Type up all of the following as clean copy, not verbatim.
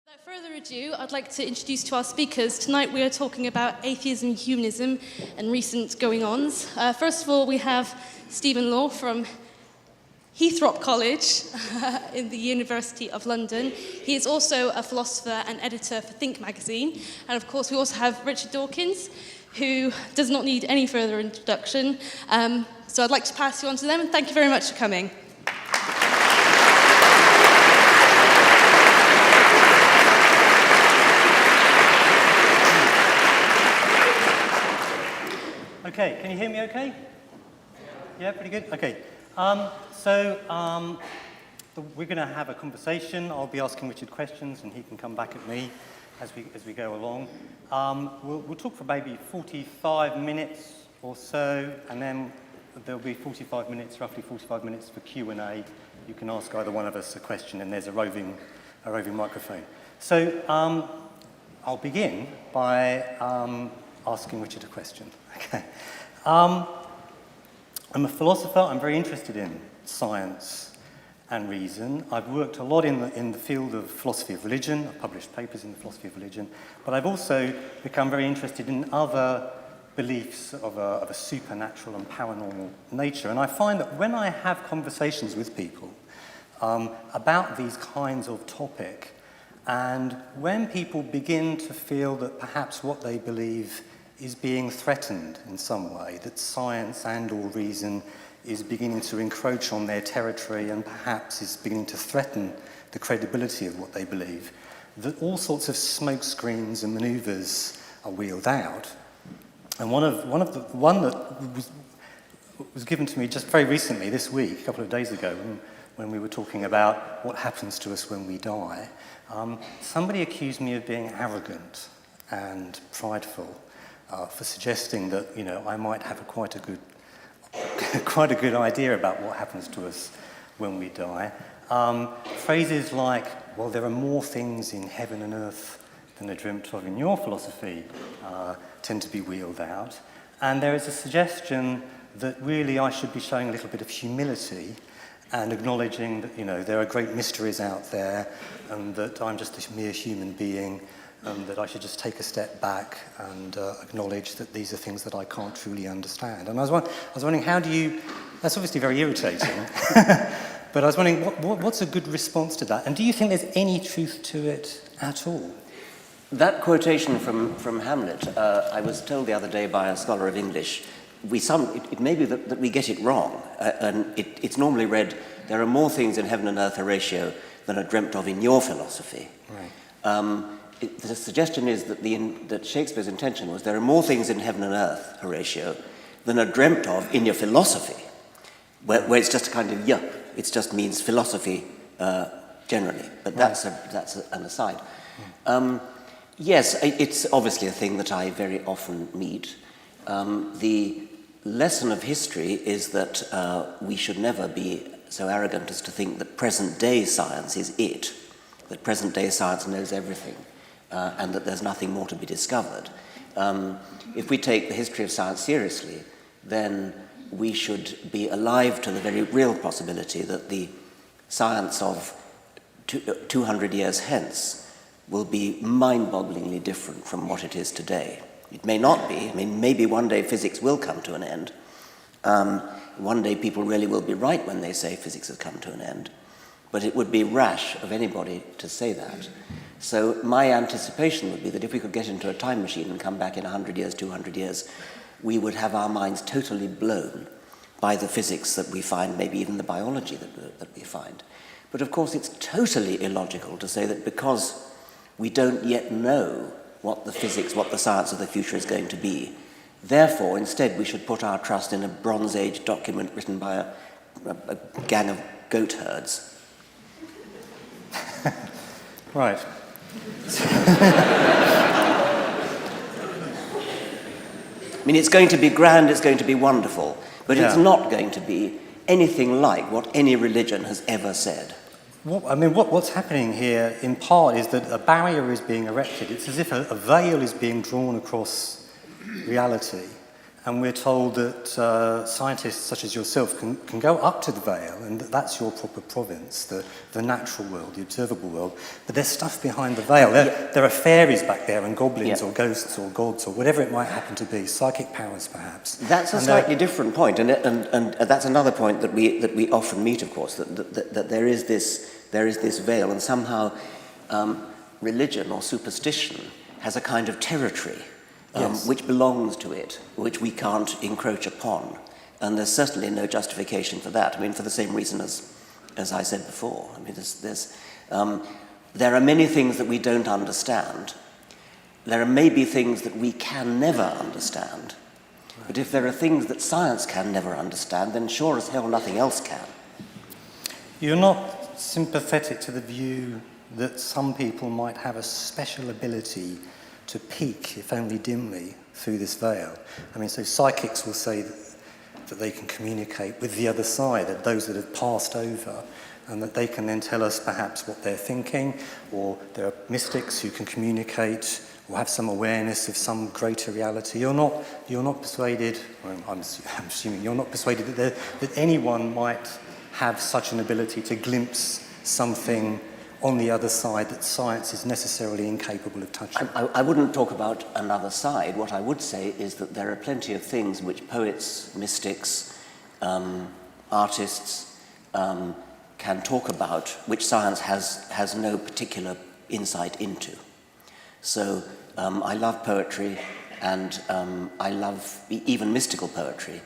Without further ado, I'd like to introduce to our speakers. Tonight we are talking about atheism, humanism, and recent going-ons. First of all, we have Stephen Law from Heathrop College in the University of London. He is also a philosopher and editor for Think magazine. And of course, we also have Richard Dawkins, who does not need any further introduction. So I'd like to pass you on to them, and thank you very much for coming. Okay, can you hear me okay? Yeah, pretty good? Okay. We're going to have a conversation. I'll be asking Richard questions and he can come back at me as we go along. We'll talk for maybe 45 minutes or so, and then there'll be roughly 45 minutes for Q&A. You can ask either one of us a question, and there's a roving microphone. So I'll begin by asking Richard a question. Okay. I'm a philosopher. I'm very interested in science and reason. I've worked a lot in the field of philosophy of religion. I've published papers in the philosophy of religion. But I've also become very interested in other beliefs of a supernatural and paranormal nature. And I find that when I have conversations with people about these kinds of topic, and when people begin to feel that perhaps what they believe is being threatened in some way, that science and or reason is beginning to encroach on their territory and perhaps is beginning to threaten the credibility of what they believe, that all sorts of smoke screens and manoeuvres are wheeled out. And one that was given to me just very recently, this week, a couple of days ago, when we were talking about what happens to us when we die, somebody accused me of being arrogant and prideful, for suggesting that, I might have quite a good idea about what happens to us when we die. Phrases like, well, there are more things in heaven and earth than are dreamt of in your philosophy tend to be wheeled out. And there is a suggestion that really I should be showing a little bit of humility and acknowledging that, there are great mysteries out there and that I'm just a mere human being, that I should just take a step back and acknowledge that these are things that I can't truly understand. And I was wondering, how do you... That's obviously very irritating, but I was wondering, what's a good response to that? And do you think there's any truth to it at all? That quotation from Hamlet, I was told the other day by a scholar of English, it may be that we get it wrong, and it's normally read, there are more things in heaven and earth, Horatio, than are dreamt of in your philosophy. Right. The suggestion is that Shakespeare's intention was there are more things in heaven and earth, Horatio, than are dreamt of in your philosophy, where it's just a kind of it just means philosophy generally, but that's an aside. Yes, it's obviously a thing that I very often meet. The lesson of history is that we should never be so arrogant as to think that present-day science is it, that present-day science knows everything. And that there's nothing more to be discovered. If we take the history of science seriously, then we should be alive to the very real possibility that the science of 200 years hence will be mind-bogglingly different from what it is today. It may not be. Maybe one day physics will come to an end. One day people really will be right when they say physics has come to an end. But it would be rash of anybody to say that. So my anticipation would be that if we could get into a time machine and come back in 100 years, 200 years, we would have our minds totally blown by the physics that we find, maybe even the biology that we find. But of course, it's totally illogical to say that because we don't yet know what the science of the future is going to be, therefore, instead, we should put our trust in a Bronze Age document written by a gang of goat herds. Right. It's going to be grand, it's going to be wonderful, but it's not going to be anything like what any religion has ever said. What's happening here, in part, is that a barrier is being erected. It's as if a veil is being drawn across reality. and we're told that scientists such as yourself can go up to the veil, and that's your proper province, the natural world, the observable world. But there's stuff behind the veil. There are fairies back there, and goblins or ghosts or gods or whatever it might happen to be, psychic powers perhaps. That's a slightly different point, and that's another point that we often meet, of course, that there is this veil, and somehow religion or superstition has a kind of territory which belongs to it, which we can't encroach upon. And there's certainly no justification for that. I mean, for the same reason as I said before. I mean, there are many things that we don't understand. There are maybe things that we can never understand. But if there are things that science can never understand, then sure as hell nothing else can. You're not sympathetic to the view that some people might have a special ability to peek, if only dimly, through this veil. I mean, so psychics will say that they can communicate with the other side, that those that have passed over, and that they can then tell us perhaps what they're thinking, or there are mystics who can communicate or have some awareness of some greater reality. You're not persuaded, well, I'm assuming you're not persuaded that anyone might have such an ability to glimpse something on the other side that science is necessarily incapable of touching. I wouldn't talk about another side. What I would say is that there are plenty of things which poets, mystics, artists can talk about, which science has no particular insight into. So I love poetry, and I love even mystical poetry,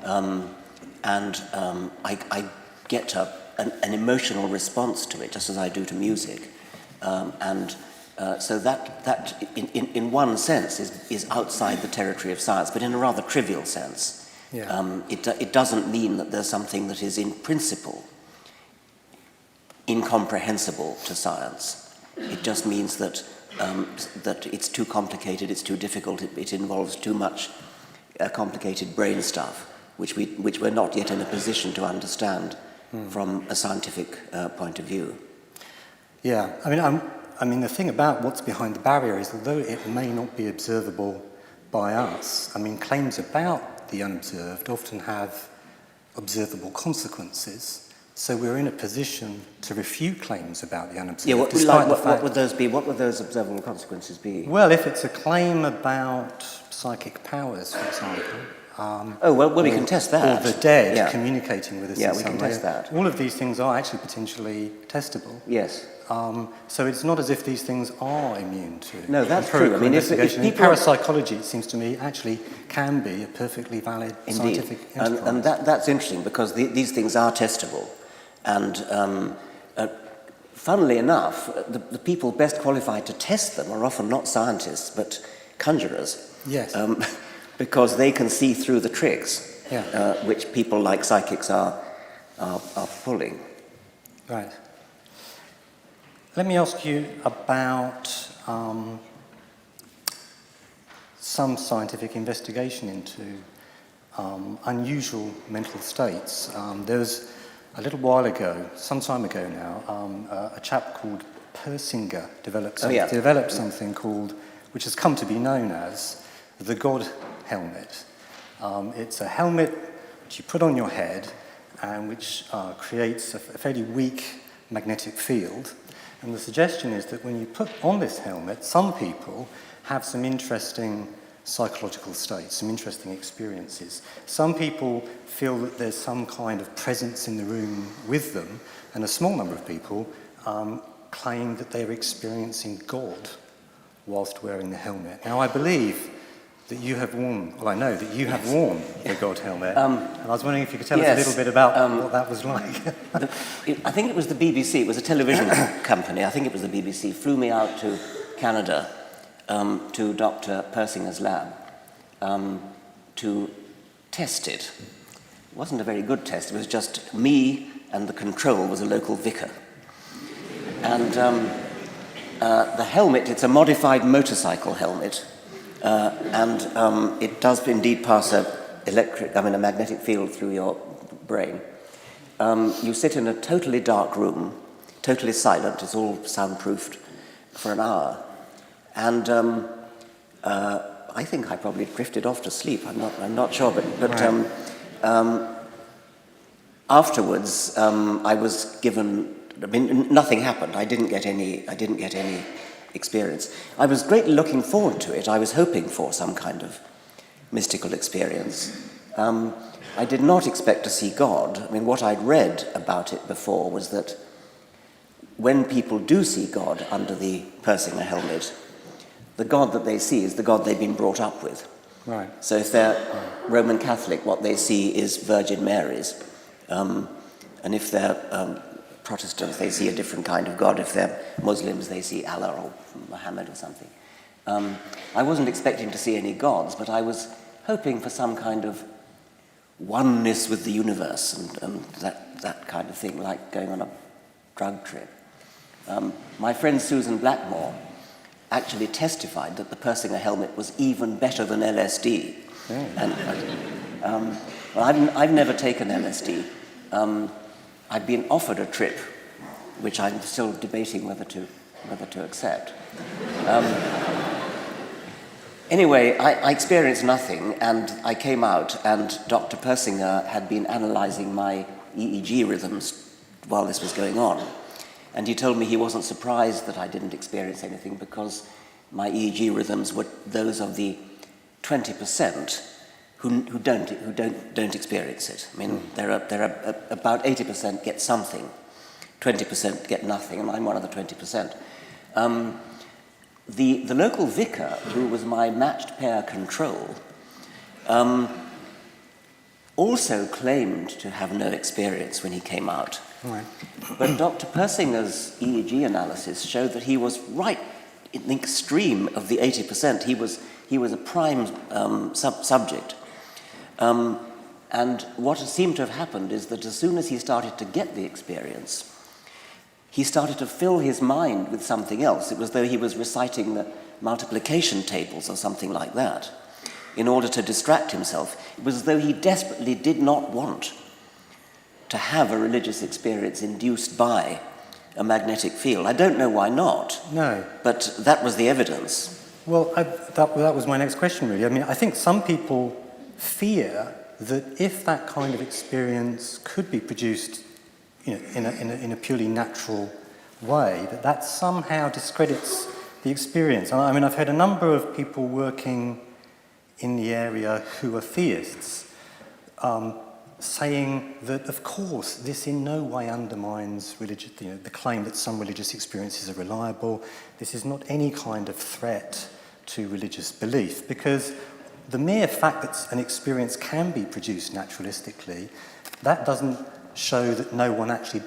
and I get an emotional response to it, just as I do to music, so that in one sense is outside the territory of science, but in a rather trivial sense. Yeah. It doesn't mean that there's something that is in principle incomprehensible to science. It just means that it's too complicated, it's too difficult, it involves too much complicated brain stuff, which we're not yet in a position to understand from a scientific point of view. Yeah, I mean, the thing about what's behind the barrier is, although it may not be observable by us, I mean, claims about the unobserved often have observable consequences. So we're in a position to refute claims about the unobserved. Yeah, what would those be? What would those observable consequences be? Well, if it's a claim about psychic powers, for example. We can test that. Or the dead communicating with us. Yeah, in we some can way. test that. All of these things are actually potentially testable. Yes. So it's not as if these things are immune to. No, that's true. I mean, if investigation. people Parapsychology, it seems to me, actually can be a perfectly valid scientific enterprise. And that's interesting, because these things are testable. And funnily enough, the people best qualified to test them are often not scientists, but conjurers. Yes. Because they can see through the tricks, which people like psychics are pulling. Right. Let me ask you about some scientific investigation into unusual mental states. There was a little while ago, some time ago now, a chap called Persinger developed something called, which has come to be known as the God helmet. It's a helmet which you put on your head and which creates a fairly weak magnetic field. And the suggestion is that when you put on this helmet, some people have some interesting psychological states, some interesting experiences. Some people feel that there's some kind of presence in the room with them, and a small number of people claim that they're experiencing God whilst wearing the helmet. Now, I believe that you have worn, well, I know that you have worn the God helmet, and I was wondering if you could tell us a little bit about what that was like. I think it was the BBC, it was a television company, I think it was the BBC, flew me out to Canada to Dr. Persinger's lab to test it. It wasn't a very good test, it was just me, and the control was a local vicar. And the helmet, it's a modified motorcycle helmet, and it does indeed pass a magnetic field through your brain. You sit in a totally dark room, totally silent, it's all soundproofed, for an hour. And I think I probably drifted off to sleep. I'm not sure, but Right. afterwards, I was given. I mean, nothing happened. I didn't get any experience. I was greatly looking forward to it. I was hoping for some kind of mystical experience. I did not expect to see God. I mean, what I'd read about it before was that when people do see God under the Persinger helmet, the God that they see is the God they've been brought up with. Right. So if they're Roman Catholic, what they see is Virgin Mary's. And if they're Protestants, they see a different kind of God. If they're Muslims, they see Allah or Muhammad or something. I wasn't expecting to see any gods, but I was hoping for some kind of oneness with the universe and that kind of thing, like going on a drug trip. My friend Susan Blackmore actually testified that the Persinger helmet was even better than LSD. Oh. And well, I've never taken LSD. I've been offered a trip, which I'm still debating whether to accept. Anyway, I experienced nothing, and I came out, and Dr. Persinger had been analysing my EEG rhythms while this was going on. And he told me he wasn't surprised that I didn't experience anything because my EEG rhythms were those of the 20% who don't experience it. I mean, there are about 80% get something, 20% get nothing, and I'm one of the 20%. The local vicar, who was my matched pair control, also claimed to have no experience when he came out. Right. But Dr. Persinger's EEG analysis showed that he was right in the extreme of the 80%. He was a prime subject. And what seemed to have happened is that as soon as he started to get the experience, he started to fill his mind with something else. It was as though he was reciting the multiplication tables or something like that in order to distract himself. It was as though he desperately did not want to have a religious experience induced by a magnetic field. I don't know why not. No. But that was the evidence. Well, that was my next question, really. I mean, I think some people fear that if that kind of experience could be produced, you know, in a purely natural way, that somehow discredits the experience. I mean, I've heard a number of people working in the area who are theists saying that, of course, this in no way undermines the claim that some religious experiences are reliable. This is not any kind of threat to religious belief, because the mere fact that an experience can be produced naturalistically, that doesn't show that no one actually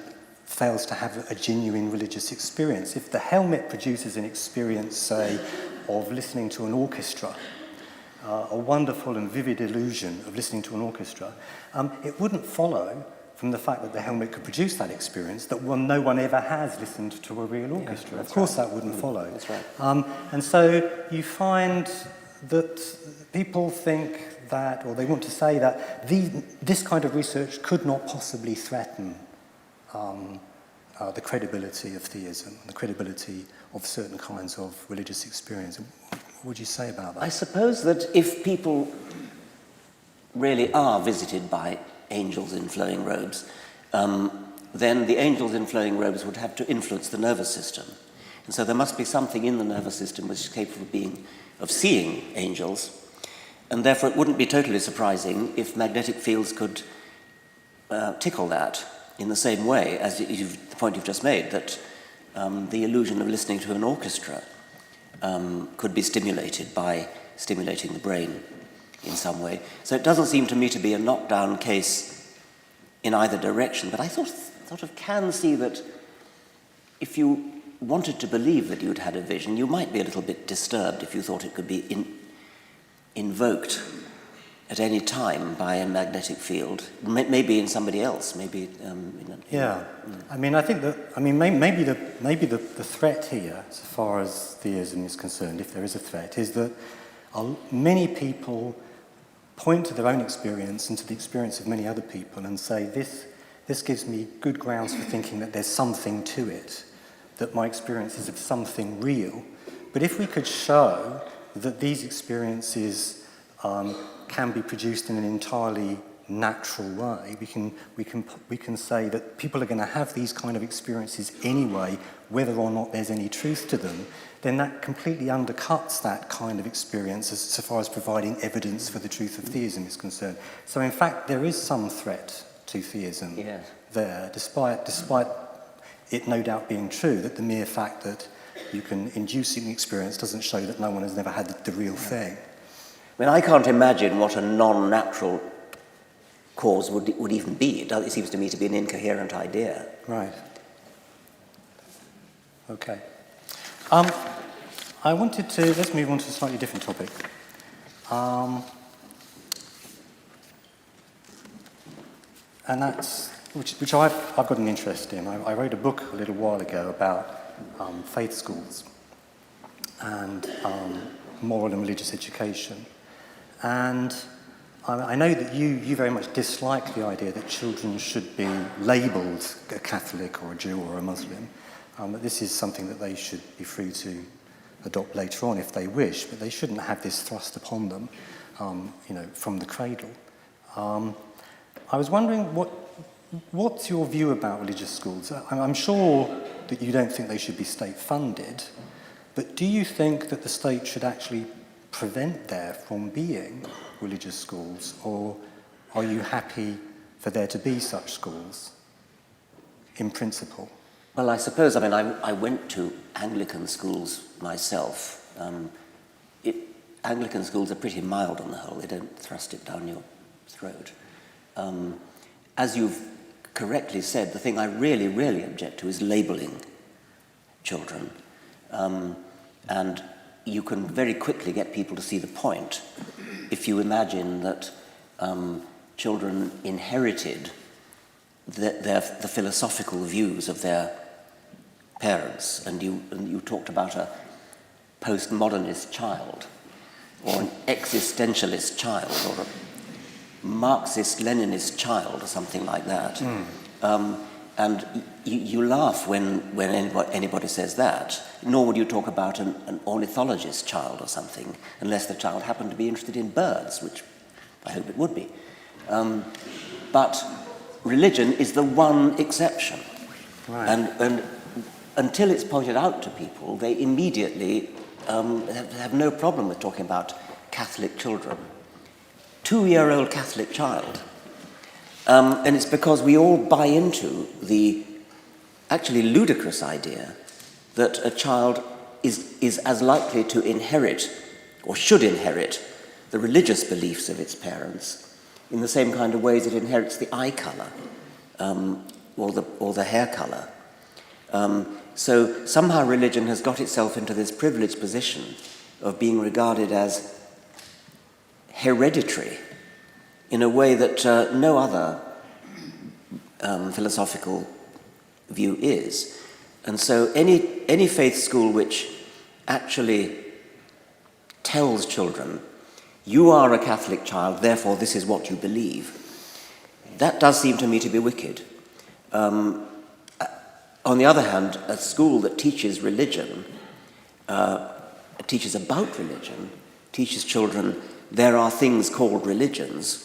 fails to have a genuine religious experience. If the helmet produces an experience, say, of listening to an orchestra, a wonderful and vivid illusion of listening to an orchestra, it wouldn't follow from the fact that the helmet could produce that experience that no one ever has listened to a real orchestra. Of course, that wouldn't follow. That's right. And so you find that people think that, or they want to say that this kind of research could not possibly threaten the credibility of theism, the credibility of certain kinds of religious experience. What would you say about that? I suppose that if people really are visited by angels in flowing robes, then the angels in flowing robes would have to influence the nervous system. And so there must be something in the nervous system which is capable of seeing angels, and therefore it wouldn't be totally surprising if magnetic fields could tickle that in the same way as the point you've just made, that the illusion of listening to an orchestra could be stimulated by stimulating the brain in some way. So it doesn't seem to me to be a knockdown case in either direction, but I sort of can see that if you wanted to believe that you'd had a vision, you might be a little bit disturbed if you thought it could be invoked at any time by a magnetic field, maybe in somebody else, maybe Yeah, I mean, I think that, I mean, maybe the threat here, as far as theism is concerned, if there is a threat, is that many people point to their own experience and to the experience of many other people and say, this gives me good grounds for thinking that there's something to it, that my experience is of something real. But if we could show that these experiences can be produced in an entirely natural way. We can say that people are going to have these kind of experiences anyway, whether or not there's any truth to them. Then that completely undercuts that kind of experience so far as providing evidence for the truth of theism is concerned. So in fact, there is some threat to theism there, despite it no doubt being true that the mere fact that you can induce an experience doesn't show that no one has never had the real thing. I mean, I can't imagine what a non-natural cause would even be. It seems to me to be an incoherent idea. Right. Okay. I wanted to, let's move on to a slightly different topic. And that's, which I've got an interest in. I wrote a book a little while ago about faith schools and moral and religious education. And I know that you very much dislike the idea that children should be labelled a Catholic or a Jew or a Muslim. That this is something that they should be free to adopt later on if they wish, but they shouldn't have this thrust upon them, from the cradle. I was wondering what's your view about religious schools? I'm sure that you don't think they should be state-funded, but do you think that the state should actually prevent there from being religious schools, or are you happy for there to be such schools, in principle? Well, I suppose, I went to Anglican schools myself. Anglican schools are pretty mild on the whole. They don't thrust it down your throat. As you've correctly said, the thing I really, really object to is labelling children. And you can very quickly get people to see the point if you imagine that children inherited the philosophical views of their parents, and you talked about a postmodernist child, or an existentialist child, or a Marxist-Leninist child, or something like that. And you laugh when anybody says that, nor would you talk about an ornithologist child or something, unless the child happened to be interested in birds, which I hope it would be. But religion is the one exception. Right. And until it's pointed out to people, they immediately have no problem with talking about Catholic children. 2-year-old Catholic child. And it's because we all buy into the actually ludicrous idea that a child is as likely to inherit, or should inherit, the religious beliefs of its parents in the same kind of ways it inherits the eye colour or the hair colour. So somehow religion has got itself into this privileged position of being regarded as hereditary in a way that no other philosophical view is. And so any faith school which actually tells children, you are a Catholic child, therefore this is what you believe, that does seem to me to be wicked. On the other hand, a school that teaches religion, teaches about religion, teaches children there are things called religions,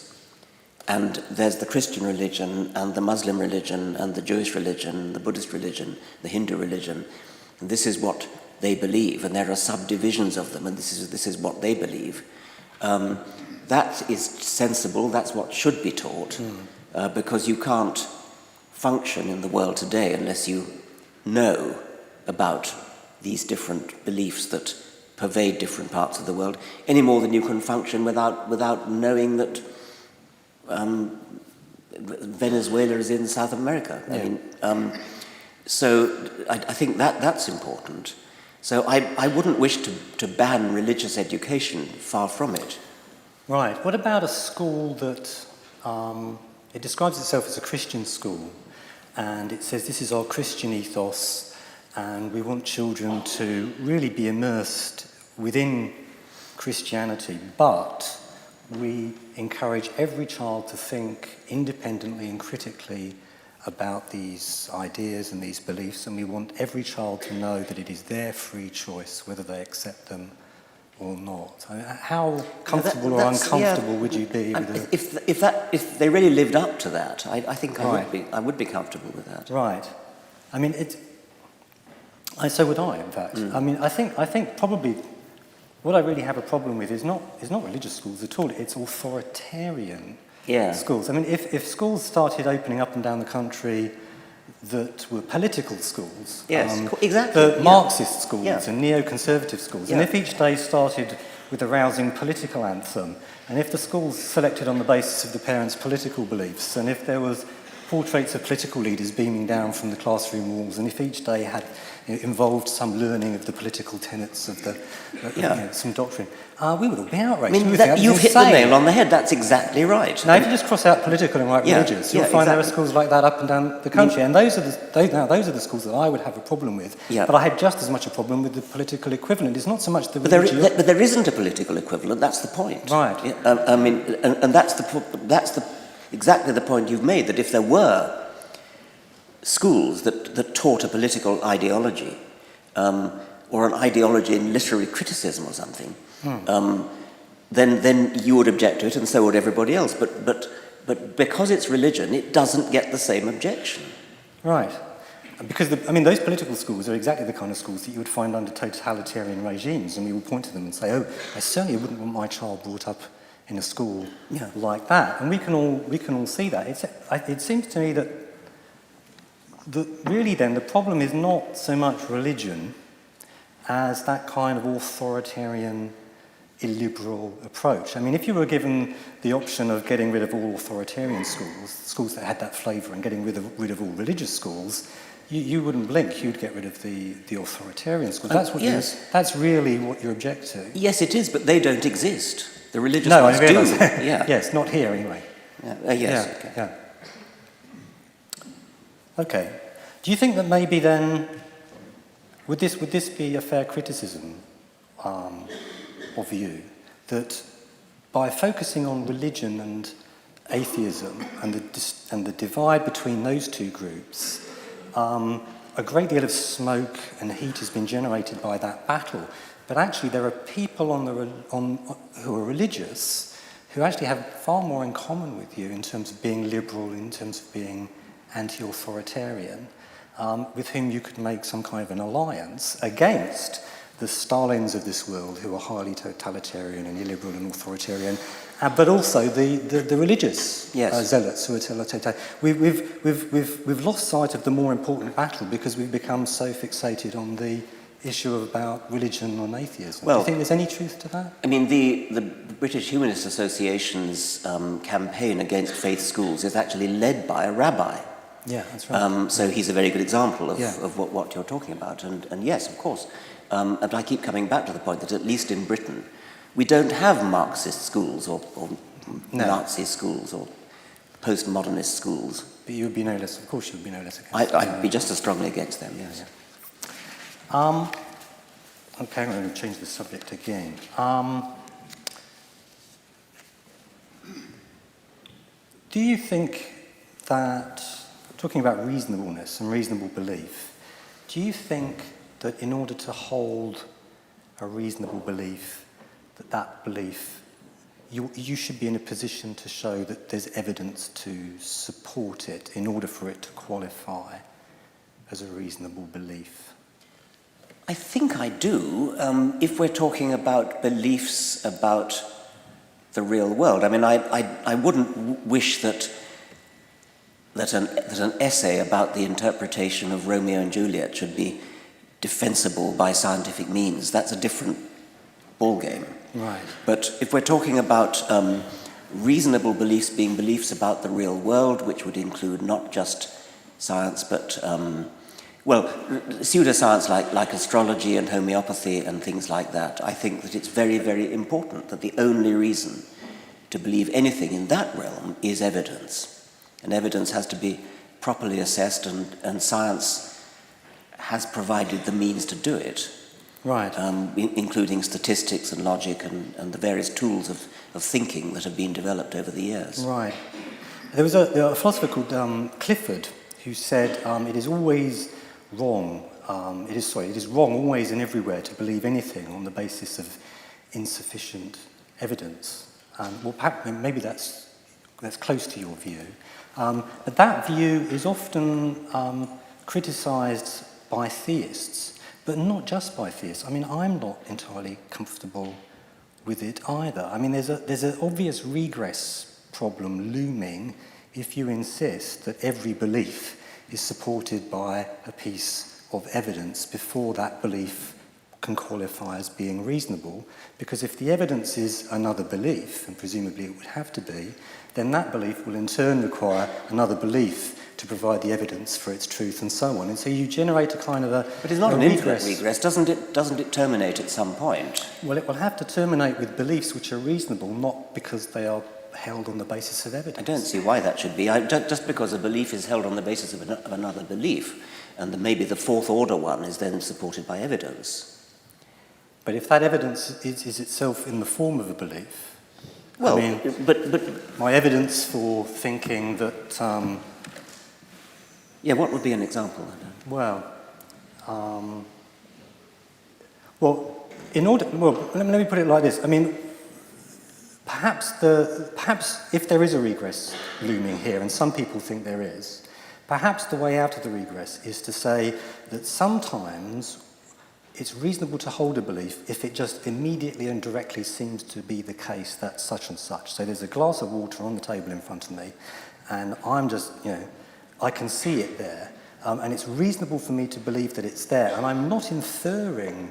and there's the Christian religion and the Muslim religion and the Jewish religion, the Buddhist religion, the Hindu religion, and this is what they believe, and there are subdivisions of them, and this is what they believe. That is sensible, that's what should be taught, because you can't function in the world today unless you know about these different beliefs that pervade different parts of the world, any more than you can function without knowing that Venezuela is in South America. Yeah. So I think that's important. So I wouldn't wish to ban religious education, far from it. Right. What about a school that it describes itself as a Christian school, and it says this is our Christian ethos, and we want children to really be immersed within Christianity, but we encourage every child to think independently and critically about these ideas and these beliefs, and we want every child to know that it is their free choice whether they accept them or not? I mean, how comfortable or uncomfortable would you be with if they really lived up to that, I think Right. I would be comfortable with that. Right. I mean, so would I, in fact. I mean, I think probably what I really have a problem with is not religious schools at all. It's authoritarian schools. I mean, if schools started opening up and down the country that were political schools, exactly, the Marxist schools Yeah. and neoconservative schools, and if each day started with a rousing political anthem, and if the schools selected on the basis of the parents' political beliefs, and if there was portraits of political leaders beaming down from the classroom walls, and if each day had involved some learning of the political tenets of the some doctrine, we would all be outraged. I mean, you've hit the nail on the head. That's exactly right. Now, if you just cross out political and write religious, you'll find there are schools like that up and down the country, and those are the schools that I would have a problem with. Yeah. But I had just as much a problem with the political equivalent. It's not so much the religion. But there isn't a political equivalent. That's the point. Right. Yeah, I mean, and that's exactly the point you've made. That if there were schools that taught a political ideology, or an ideology in literary criticism or something, then you would object to it, and so would everybody else. But because it's religion, it doesn't get the same objection. Right. Because, those political schools are exactly the kind of schools that you would find under totalitarian regimes, and we will point to them and say, oh, I certainly wouldn't want my child brought up in a school like that. And we can all see that. It seems to me that really then the problem is not so much religion as that kind of authoritarian, illiberal approach. I mean, if you were given the option of getting rid of all authoritarian schools that had that flavour, and getting rid of all religious schools, you wouldn't blink. You'd get rid of the authoritarian schools. That's really what you object to. Yes, it is, but they don't exist. The religious no, ones I realise. do. Yes, not here anyway. Yes. Yeah. Okay. Do you think that maybe then would this be a fair criticism of you, that by focusing on religion and atheism and the divide between those two groups, a great deal of smoke and heat has been generated by that battle, but actually there are people who are religious who actually have far more in common with you in terms of being liberal, in terms of being anti-authoritarian, with whom you could make some kind of an alliance against the Stalins of this world, who are highly totalitarian and illiberal and authoritarian, but also the religious zealots who are totalitarian. We've lost sight of the more important battle because we've become so fixated on the issue about religion and atheism. Well, do you think there's any truth to that? I mean, the British Humanist Association's campaign against faith schools is actually led by a rabbi. Yeah, that's right. So he's a very good example of what you're talking about. And yes, of course. And I keep coming back to the point that at least in Britain, we don't have Marxist schools or Nazi schools or postmodernist schools. But you would be no less, of course you would be no less against I'd be just as strongly against them, yes. Yeah. Okay, I'm going to change the subject again. Do you think that, talking about reasonableness and reasonable belief, do you think that in order to hold a reasonable belief, that belief, you should be in a position to show that there's evidence to support it in order for it to qualify as a reasonable belief? I think I do, if we're talking about beliefs about the real world. I mean, I wouldn't wish that an essay about the interpretation of Romeo and Juliet should be defensible by scientific means. That's a different ballgame. Right. But if we're talking about reasonable beliefs being beliefs about the real world, which would include not just science, but pseudoscience like astrology and homeopathy and things like that, I think that it's very, very important that the only reason to believe anything in that realm is evidence. And evidence has to be properly assessed, and science has provided the means to do it. Right. Including statistics and logic and the various tools of thinking that have been developed over the years. Right. There was a philosopher called Clifford who said it is always wrong. It is wrong always and everywhere to believe anything on the basis of insufficient evidence. Well, perhaps, maybe that's close to your view. But that view is often criticised by theists, but not just by theists. I mean, I'm not entirely comfortable with it either. I mean, there's an obvious regress problem looming if you insist that every belief is supported by a piece of evidence before that belief can qualify as being reasonable, because if the evidence is another belief, and presumably it would have to be, then that belief will in turn require another belief to provide the evidence for its truth and so on. And so you generate a kind of a But it's not an infinite regress, doesn't it terminate at some point? Well, it will have to terminate with beliefs which are reasonable, not because they are held on the basis of evidence. I don't see why that should be. Just because a belief is held on the basis of another belief, and maybe the fourth order one is then supported by evidence. But if that evidence is itself in the form of a belief, well, I mean, but my evidence for thinking that... yeah, what would be an example? Well, let me put it like this. I mean, perhaps if there is a regress looming here, and some people think there is, perhaps the way out of the regress is to say that sometimes it's reasonable to hold a belief if it just immediately and directly seems to be the case that such and such. So there's a glass of water on the table in front of me, and I'm just, I can see it there, and it's reasonable for me to believe that it's there, and I'm not inferring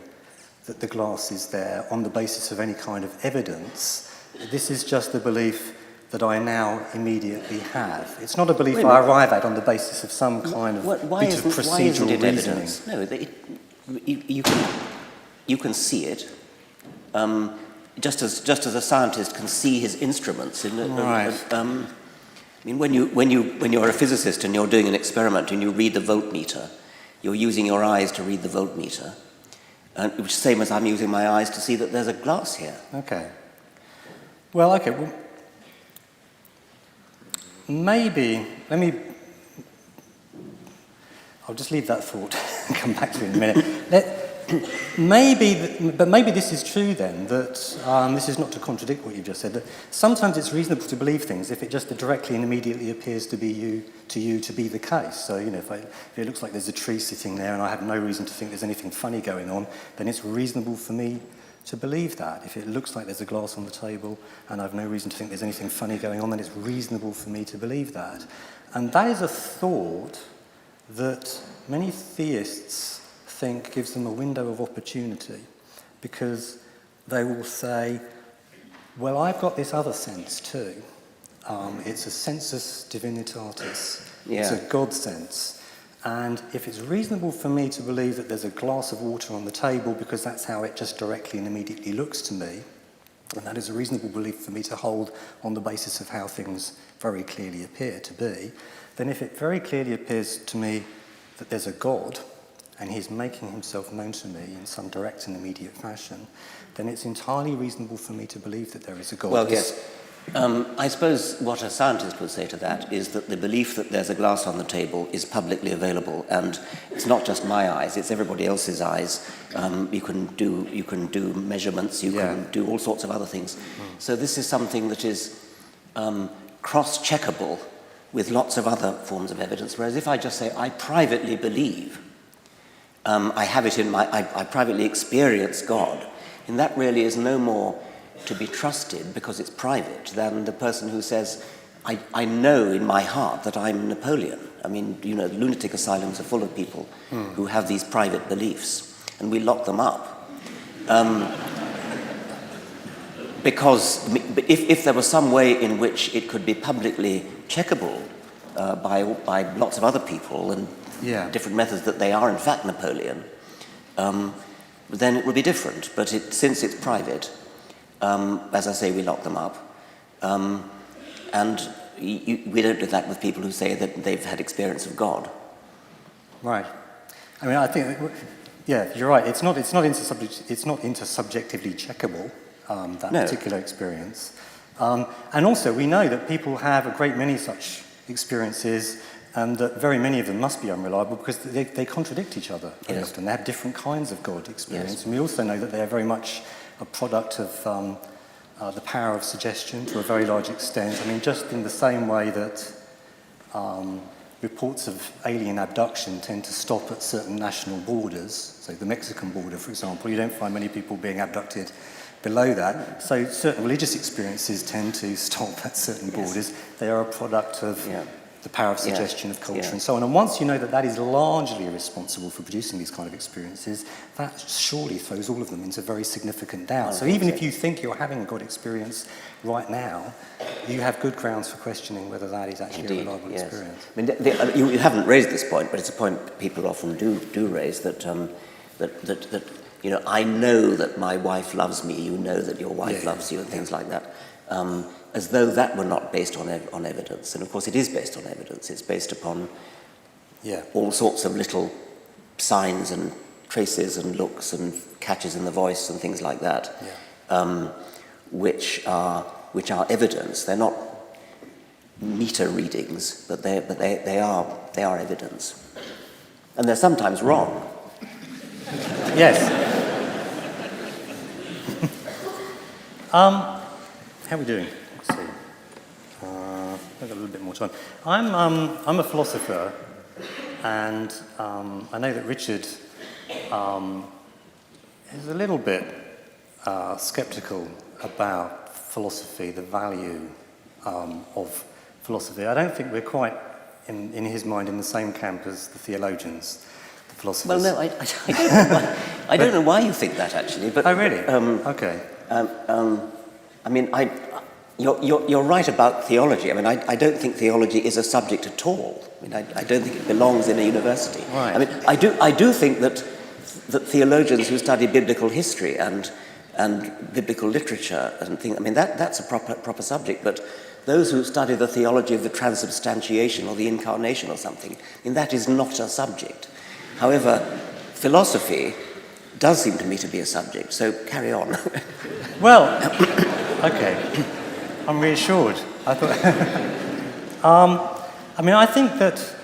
that the glass is there on the basis of any kind of evidence. This is just the belief that I now immediately have. It's not a belief I arrive at on the basis of some kind of bit of procedural reasoning. No, you can see it, just as a scientist can see his instruments. Right. I mean, when you're a physicist and you're doing an experiment and you read the voltmeter, you're using your eyes to read the voltmeter, which is the same as I'm using my eyes to see that there's a glass here. Okay. Well, maybe, I'll just leave that thought and come back to it in a minute. Maybe this is true then, that this is not to contradict what you've just said, that sometimes it's reasonable to believe things if it just directly and immediately appears to be to be the case. So, if it looks like there's a tree sitting there and I have no reason to think there's anything funny going on, then it's reasonable for me to believe that. If it looks like there's a glass on the table and I have no reason to think there's anything funny going on, then it's reasonable for me to believe that. And that is a thought that many theists think gives them a window of opportunity, because they will say, well, I've got this other sense too. It's a sensus divinitatis. Yeah. It's a God sense. And if it's reasonable for me to believe that there's a glass of water on the table because that's how it just directly and immediately looks to me, and that is a reasonable belief for me to hold on the basis of how things very clearly appear to be, then if it very clearly appears to me that there's a God and he's making himself known to me in some direct and immediate fashion, then it's entirely reasonable for me to believe that there is a God. Well, yes. I suppose what a scientist would say to that is that the belief that there's a glass on the table is publicly available, and it's not just my eyes; it's everybody else's eyes. You can do measurements, you can do all sorts of other things. So this is something that is cross-checkable with lots of other forms of evidence. Whereas if I just say I privately believe, I have it in I privately experience God, and that really is no more to be trusted because it's private than the person who says, I know in my heart that I'm Napoleon. I mean, lunatic asylums are full of people who have these private beliefs, and we lock them up. Because if there was some way in which it could be publicly checkable by lots of other people and different methods that they are in fact Napoleon, then it would be different. But since it's private, as I say, we lock them up. And we don't do that with people who say that they've had experience of God. Right. I mean, I think, you're right. It's not intersubjectively checkable, that particular experience. And also, we know that people have a great many such experiences, and that very many of them must be unreliable because they contradict each other very often. They have different kinds of God experience. Yes. And we also know that they are very much a product of the power of suggestion to a very large extent. I mean, just in the same way that reports of alien abduction tend to stop at certain national borders, so the Mexican border, for example, you don't find many people being abducted below that. So certain religious experiences tend to stop at certain borders. They are a product of the power of suggestion, of culture, and so on. And once you know that that is largely responsible for producing these kind of experiences, that surely throws all of them into very significant doubt. So even if you think you're having a good experience right now, you have good grounds for questioning whether that is actually a reliable experience. I mean, you haven't raised this point, but it's a point people often do raise, that you know, I know that my wife loves me, you know that your wife loves you, and things like that. As though that were not based on evidence. And of course it is based on evidence. It's based upon all sorts of little signs and traces and looks and catches in the voice and things like that, which are evidence. They're not meter readings, but they are evidence. And they're sometimes wrong. Yes. How are we doing? Let's see. I've got a little bit more time. I'm a philosopher, and I know that Richard is a little bit sceptical about philosophy, the value of philosophy. I don't think we're quite, in his mind, in the same camp as the theologians, the philosophers. Well, no, I don't know why you think that, actually. But, oh, really? Okay. I mean, you're right about theology. I mean, I don't think theology is a subject at all. I mean, I don't think it belongs in a university. Right. I mean, I do think that theologians who study biblical history and biblical literature and things, I mean, that's a proper subject. But those who study the theology of the transubstantiation or the incarnation or something, I mean, that is not a subject. However, philosophy does seem to me to be a subject. So carry on. Well, okay. I'm reassured. I thought. I mean, I think that.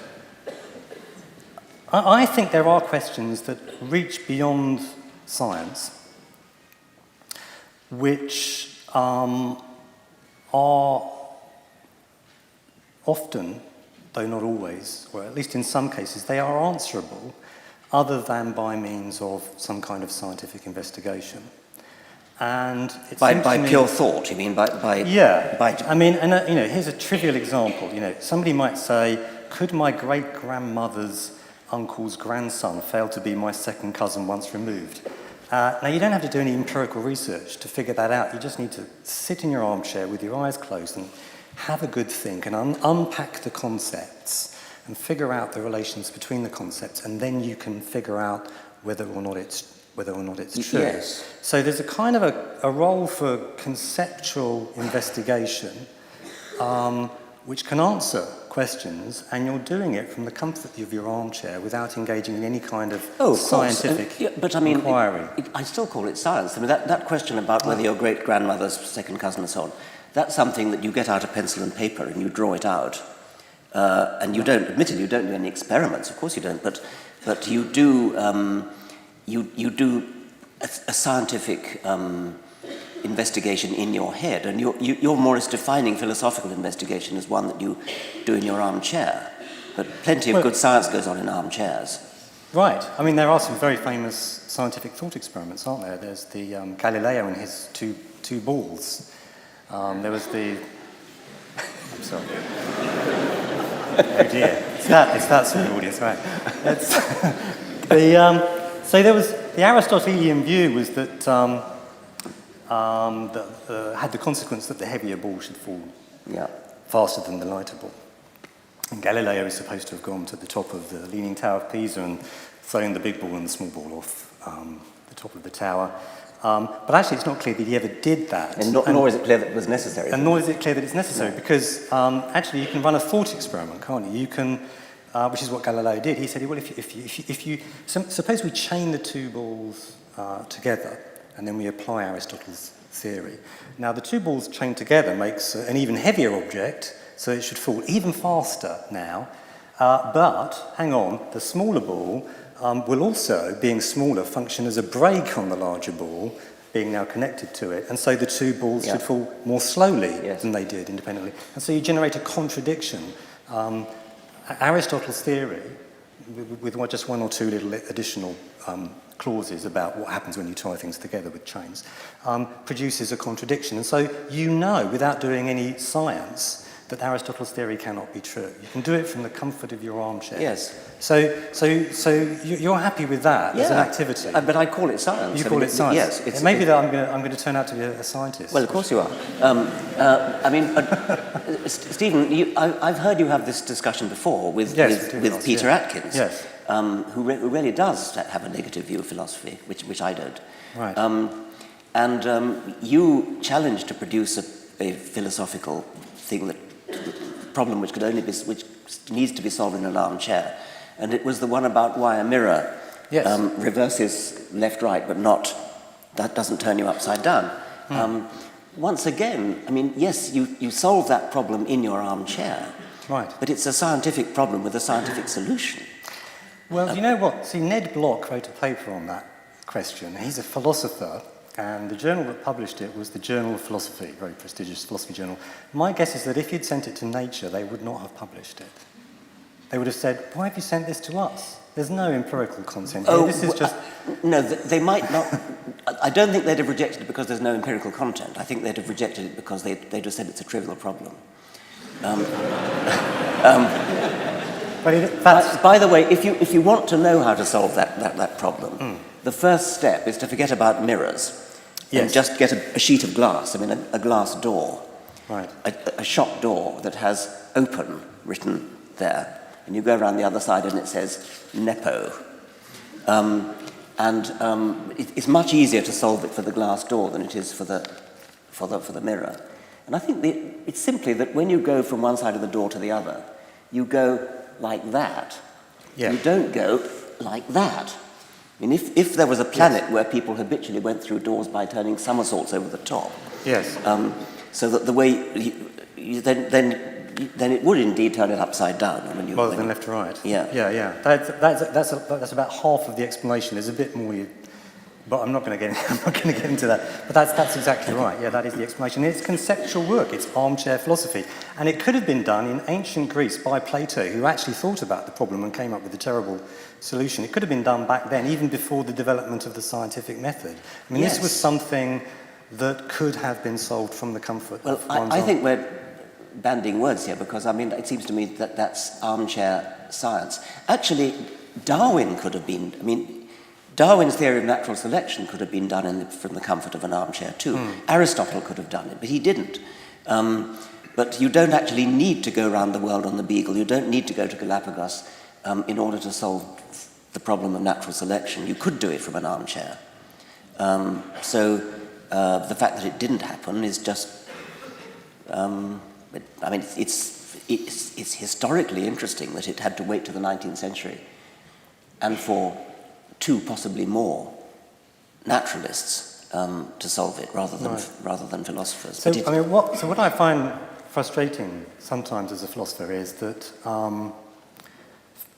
I think there are questions that reach beyond science, which are often, though not always, or at least in some cases, they are answerable, other than by means of some kind of scientific investigation. And by pure thought, you mean? I mean, and you know, here's a trivial example. You know, somebody might say, could my great-grandmother's uncle's grandson fail to be my second cousin once removed? Now, you don't have to do any empirical research to figure that out. You just need to sit in your armchair with your eyes closed and have a good think and unpack the concepts and figure out the relations between the concepts, and then you can figure out whether or not it's true. Yes. So there's a kind of a role for conceptual investigation, which can answer questions, and you're doing it from the comfort of your armchair without engaging in any kind of scientific but I mean, inquiry. I still call it science. I mean, that question about whether your great-grandmother's second cousin and so on, that's something that you get out a pencil and paper and you draw it out. And you don't, admittedly, you don't do any experiments, of course you don't, but you do, you do a scientific investigation in your head, and you're more or less defining philosophical investigation as one that you do in your armchair. But plenty of good science goes on in armchairs. Right. I mean, there are some very famous scientific thought experiments, aren't there? There's the Galileo and his two balls. There was the... I'm sorry. Oh dear. It's that sort of audience, right? So there was... The Aristotelian view was that had the consequence that the heavier ball should fall faster than the lighter ball. And Galileo is supposed to have gone to the top of the Leaning Tower of Pisa and thrown the big ball and the small ball off the top of the tower. But actually, it's not clear that he ever did that. Nor is it clear that it was necessary. And nor is it clear that it's necessary, because actually you can run a thought experiment, can't you? You can, which is what Galileo did. He said, well, if you suppose we chain the two balls together, and then we apply Aristotle's theory. Now, the two balls chained together makes an even heavier object, so it should fall even faster now. But, hang on, the smaller ball will also, being smaller, function as a brake on the larger ball, being now connected to it, and so the two balls Yeah. should fall more slowly Yes. than they did independently. And so you generate a contradiction. Aristotle's theory, with just one or two little additional clauses about what happens when you tie things together with chains, produces a contradiction. And so you know, without doing any science, that Aristotle's theory cannot be true. You can do it from the comfort of your armchair. Yes. So you're happy with that as an activity? But I call it science. You call it science? Yes. It may be that I'm going to turn out to be a scientist. Well, of course you are. Stephen, I've heard you have this discussion before with Peter Atkins, yes. who really does have a negative view of philosophy, which I don't. Right. You challenged to produce a philosophical thing problem which needs to be solved in an armchair, and it was the one about why a mirror reverses left-right, but that doesn't turn you upside down. Once again, I mean, yes, you solve that problem in your armchair, right? But it's a scientific problem with a scientific solution. Well, you know what? See, Ned Block wrote a paper on that question. He's a philosopher. And the journal that published it was the Journal of Philosophy, very prestigious philosophy journal. My guess is that if you'd sent it to Nature, they would not have published it. They would have said, why have you sent this to us? There's no empirical content here. This is just... No, they might not... I don't think they'd have rejected it because there's no empirical content. I think they'd have rejected it because they'd have said it's a trivial problem. By the way, if you want to know how to solve that problem, the first step is to forget about mirrors. Yes. And just get a sheet of glass, I mean a glass door, right. a shop door that has open written there, and you go around the other side and it says Nepo. It's much easier to solve it for the glass door than it is for the mirror. And I think it's simply that when you go from one side of the door to the other, you go like that. Yeah. You don't go like that. I mean, if there was a planet where people habitually went through doors by turning somersaults over the top, yes, so that the way then it would indeed turn it upside down rather than left to right. Yeah. That's about half of the explanation. There's a bit more, but I'm not going to get into that. But that's exactly right. Yeah, that is the explanation. It's conceptual work. It's armchair philosophy, and it could have been done in ancient Greece by Plato, who actually thought about the problem and came up with a terrible solution. It could have been done back then, even before the development of the scientific method. I mean, This was something that could have been solved from the comfort of one's I think we're banding words here because, I mean, it seems to me that that's armchair science. Actually, Darwin could have been, I mean, Darwin's theory of natural selection could have been done from the comfort of an armchair too. Aristotle could have done it, but he didn't. But you don't actually need to go around the world on the Beagle. You don't need to go to Galapagos in order to solve the problem of natural selection. You could do it from an armchair. So the fact that it didn't happen is just... I mean, it's historically interesting that it had to wait to the 19th century and for two, possibly more, naturalists to solve it rather than philosophers. So, what I find frustrating sometimes as a philosopher is that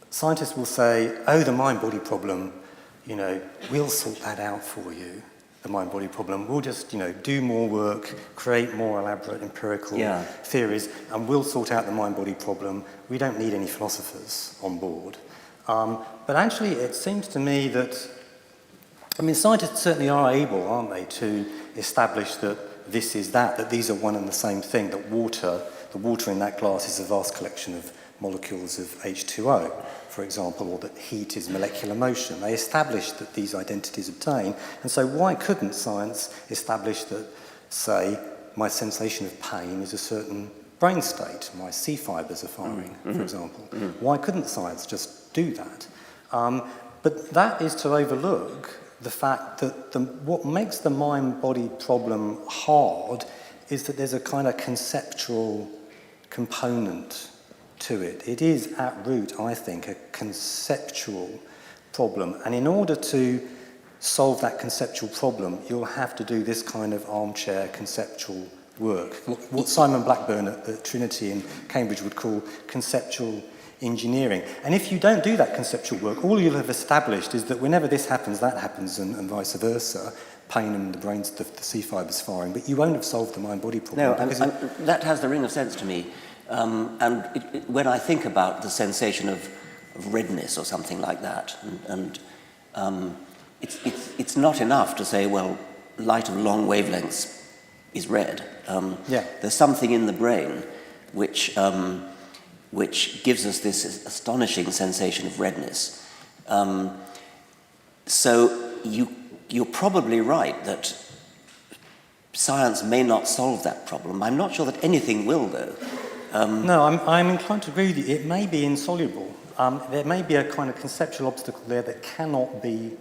scientists will say, oh, the mind-body problem, we'll sort that out for you, the mind-body problem. We'll just, do more work, create more elaborate empirical theories, and we'll sort out the mind-body problem. We don't need any philosophers on board. But actually, it seems to me that, scientists certainly are able, aren't they, to establish that this is that these are one and the same thing, that the water in that glass is a vast collection of molecules of H2O, for example, or that heat is molecular motion. They establish that these identities obtain, and so why couldn't science establish that, say, my sensation of pain is a certain brain state, my C fibers are firing, for example. Why couldn't science just do that? But that is to overlook the fact that what makes the mind-body problem hard is that there's a kind of conceptual component to it. It is at root, I think, a conceptual problem. And in order to solve that conceptual problem, you'll have to do this kind of armchair conceptual work, what Simon Blackburn at Trinity in Cambridge would call conceptual engineering. And if you don't do that conceptual work, all you'll have established is that whenever this happens, that happens, and vice versa. pain and the C fibres firing, but you won't have solved the mind-body problem. No, that has the ring of sense to me. And when I think about the sensation of redness or something like that, it's not enough to say, well, light of long wavelengths is red. There's something in the brain which gives us this astonishing sensation of redness. So you're probably right that science may not solve that problem. I'm not sure that anything will, though. No, I'm inclined to agree with you. It may be insoluble. There may be a kind of conceptual obstacle there that cannot be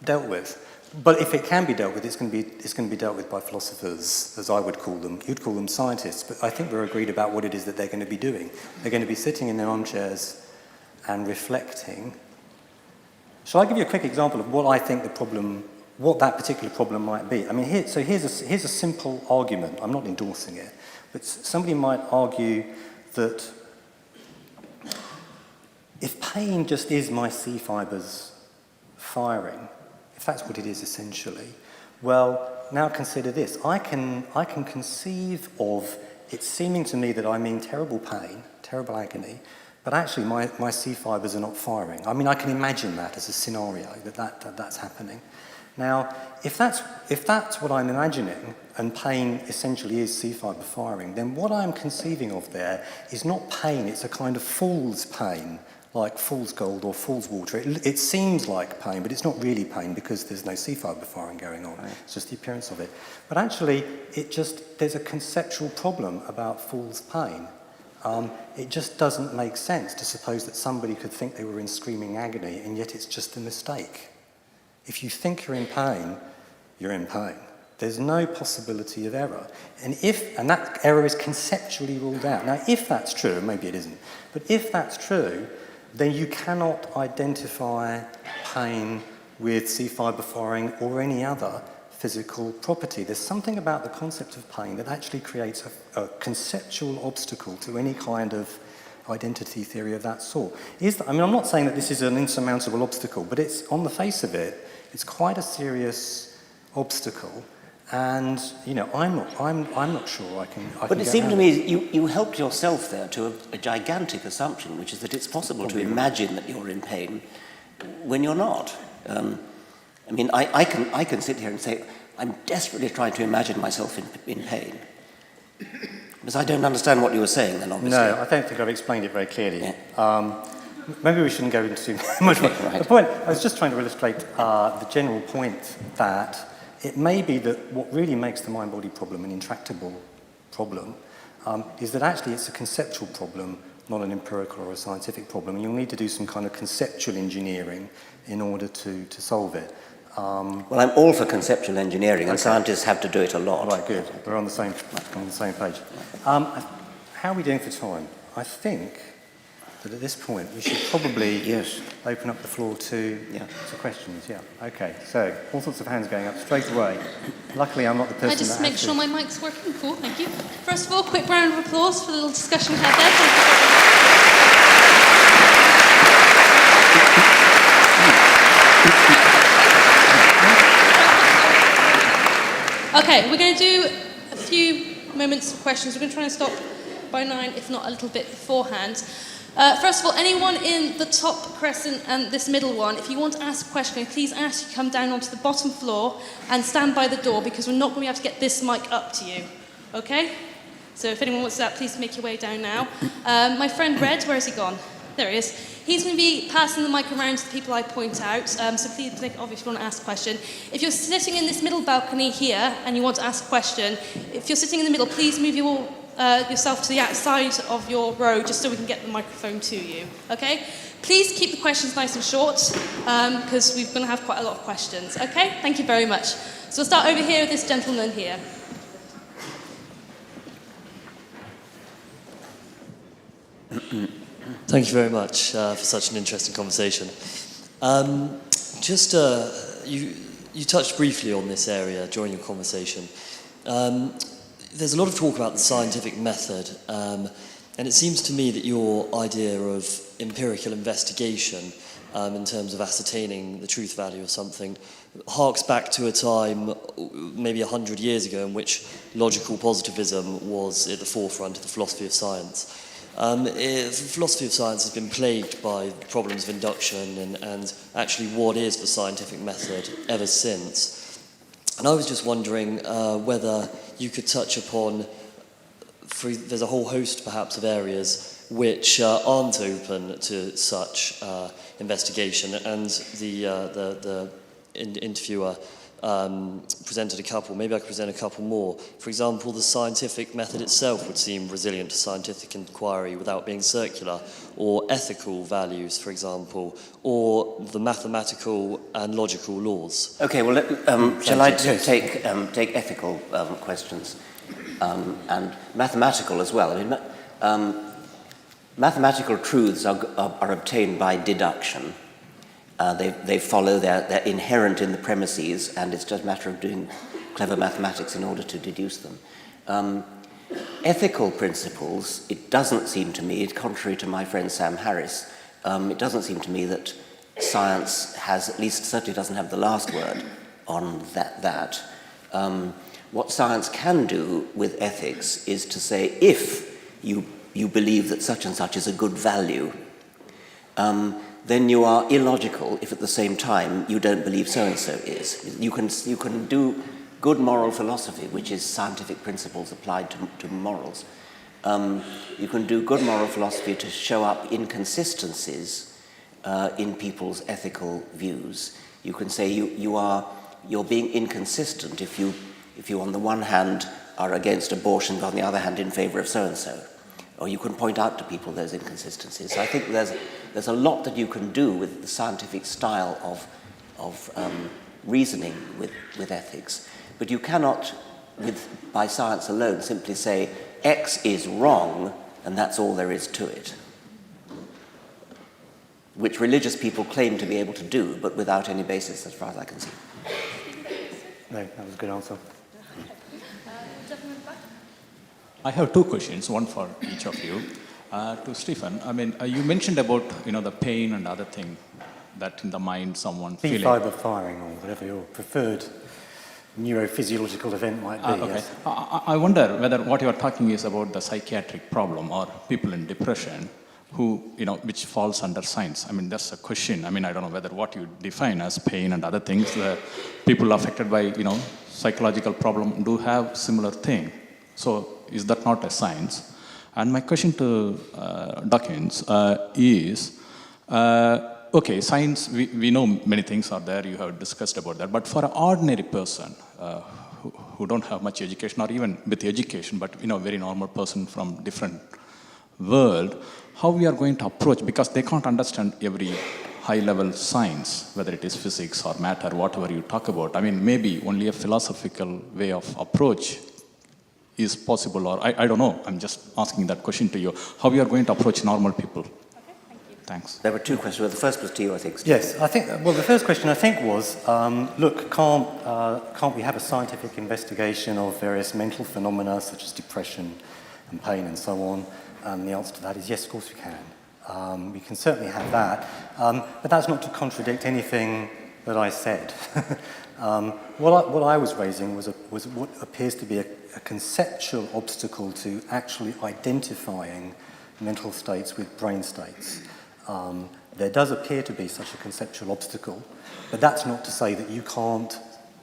dealt with. But if it can be dealt with, it's going to be dealt with by philosophers, as I would call them. You'd call them scientists, but I think we're agreed about what it is that they're going to be doing. They're going to be sitting in their armchairs and reflecting. Shall I give you a quick example of what I think what that particular problem might be? I mean, here's a simple argument. I'm not endorsing it, but somebody might argue that if pain just is my C fibres firing, if that's what it is essentially, well, now consider this. I can conceive of it seeming to me that I'm in terrible pain, terrible agony, but actually my C fibres are not firing. I mean, I can imagine that as a scenario, that's happening. Now, if that's what I'm imagining, and pain essentially is C fibre firing, then what I'm conceiving of there is not pain, it's a kind of fool's pain, like fool's gold or fool's water. It seems like pain, but it's not really pain because there's no C fibre firing going on. Right. It's just the appearance of it. But actually, there's a conceptual problem about fool's pain. It just doesn't make sense to suppose that somebody could think they were in screaming agony, and yet it's just a mistake. If you think you're in pain, you're in pain. There's no possibility of error. And that error is conceptually ruled out. Now, if that's true, maybe it isn't, but if that's true, then you cannot identify pain with C fibre firing or any other physical property. There's something about the concept of pain that actually creates a conceptual obstacle to any kind of identity theory of that sort. I'm not saying that this is an insurmountable obstacle, but it's, on the face of it, it's quite a serious obstacle. And I'm not sure I can. But it seemed to me you helped yourself there to a gigantic assumption, which is that it's possible to imagine that you're in pain when you're not. I mean, I can sit here and say I'm desperately trying to imagine myself in pain, because I don't understand what you were saying. Then obviously, no, I don't think I've explained it very clearly. Yeah. Maybe we shouldn't go into much more. Right. The point I was just trying to illustrate the general point that. It may be that what really makes the mind-body problem an intractable problem is that actually it's a conceptual problem, not an empirical or a scientific problem. And you'll need to do some kind of conceptual engineering in order to solve it. Well, I'm all for conceptual engineering, and scientists have to do it a lot. Right, good. We're on the same page. How are we doing for time? I think that at this point we should probably open up the floor to questions. Yeah. Okay. So all sorts of hands going up straight away. Luckily, I'm not the person. I just make sure my mic's working. Cool. Thank you. First of all, quick round of applause for the little discussion we had there. Okay, we're going to do a few moments of questions. We're going to try and stop by 9, if not a little bit beforehand. First of all, anyone in the top crescent and this middle one, if you want to ask a question, please ask you come down onto the bottom floor and stand by the door, because we're not going to be able to get this mic up to you. Okay? So if anyone wants that, please make your way down now. My friend Red, where has he gone? There he is. He's going to be passing the mic around to the people I point out, so please, obviously, if you want to ask a question. If you're sitting in this middle balcony here and you want to ask a question, if you're sitting in the middle, please move yourself to the outside of your row, just so we can get the microphone to you. Okay? Please keep the questions nice and short, because we're going to have quite a lot of questions. Okay? Thank you very much. So we'll start over here with this gentleman here. Thank you very much for such an interesting conversation. You touched briefly on this area during your conversation. There's a lot of talk about the scientific method, and it seems to me that your idea of empirical investigation in terms of ascertaining the truth value of something harks back to a time maybe 100 years ago in which logical positivism was at the forefront of the philosophy of science. Philosophy of science has been plagued by problems of induction and actually what is the scientific method ever since. And I was just wondering whether you could touch upon, there's a whole host perhaps of areas which aren't open to such investigation, and the interviewer presented a couple. Maybe I could present a couple more. For example, the scientific method itself would seem resilient to scientific inquiry without being circular, or ethical values, for example, or the mathematical and logical laws. Okay, well, shall I take ethical questions and mathematical as well? I mean, mathematical truths are obtained by deduction. They follow, they're inherent in the premises, and it's just a matter of doing clever mathematics in order to deduce them. Ethical principles, it doesn't seem to me, contrary to my friend Sam Harris, it doesn't seem to me that science has, at least certainly doesn't have the last word on that. What science can do with ethics is to say, if you believe that such and such is a good value, then you are illogical if at the same time you don't believe so-and-so is. You can do good moral philosophy, which is scientific principles applied to morals. You can do good moral philosophy to show up inconsistencies in people's ethical views. You can say you're being inconsistent if you on the one hand are against abortion, but on the other hand in favor of so-and-so. Or you can point out to people those inconsistencies. So I think there's a lot that you can do with the scientific style of reasoning with ethics. But you cannot, by science alone, simply say X is wrong and that's all there is to it, which religious people claim to be able to do, but without any basis as far as I can see. No, that was a good answer. I have two questions, one for each of you. To Stephen, I mean, you mentioned about the pain and other thing that in the mind someone feeling. fibre firing, or whatever your preferred neurophysiological event might be. Okay. Yes. I wonder whether what you are talking is about the psychiatric problem or people in depression who, which falls under science. I mean, that's a question. I mean, I don't know whether what you define as pain and other things, the people affected by, psychological problem do have similar thing. So is that not a science? And my question to Dawkins is, okay, science, we know many things are there, you have discussed about that, but for an ordinary person who don't have much education, or even with education, but very normal person from different world, how we are going to approach, because they can't understand every high-level science, whether it is physics or matter, whatever you talk about. I mean, maybe only a philosophical way of approach is possible, or I don't know. I'm just asking that question to you. How we are going to approach normal people? Okay, thank you. Thanks. There were two questions. Well, the first was to you, I think. Yes, I think. Well, the first question I think was, look, can't we have a scientific investigation of various mental phenomena such as depression and pain and so on? And the answer to that is yes, of course we can. We can certainly have that, but that's not to contradict anything that I said. What I was raising was what appears to be a conceptual obstacle to actually identifying mental states with brain states. There does appear to be such a conceptual obstacle, but that's not to say that you can't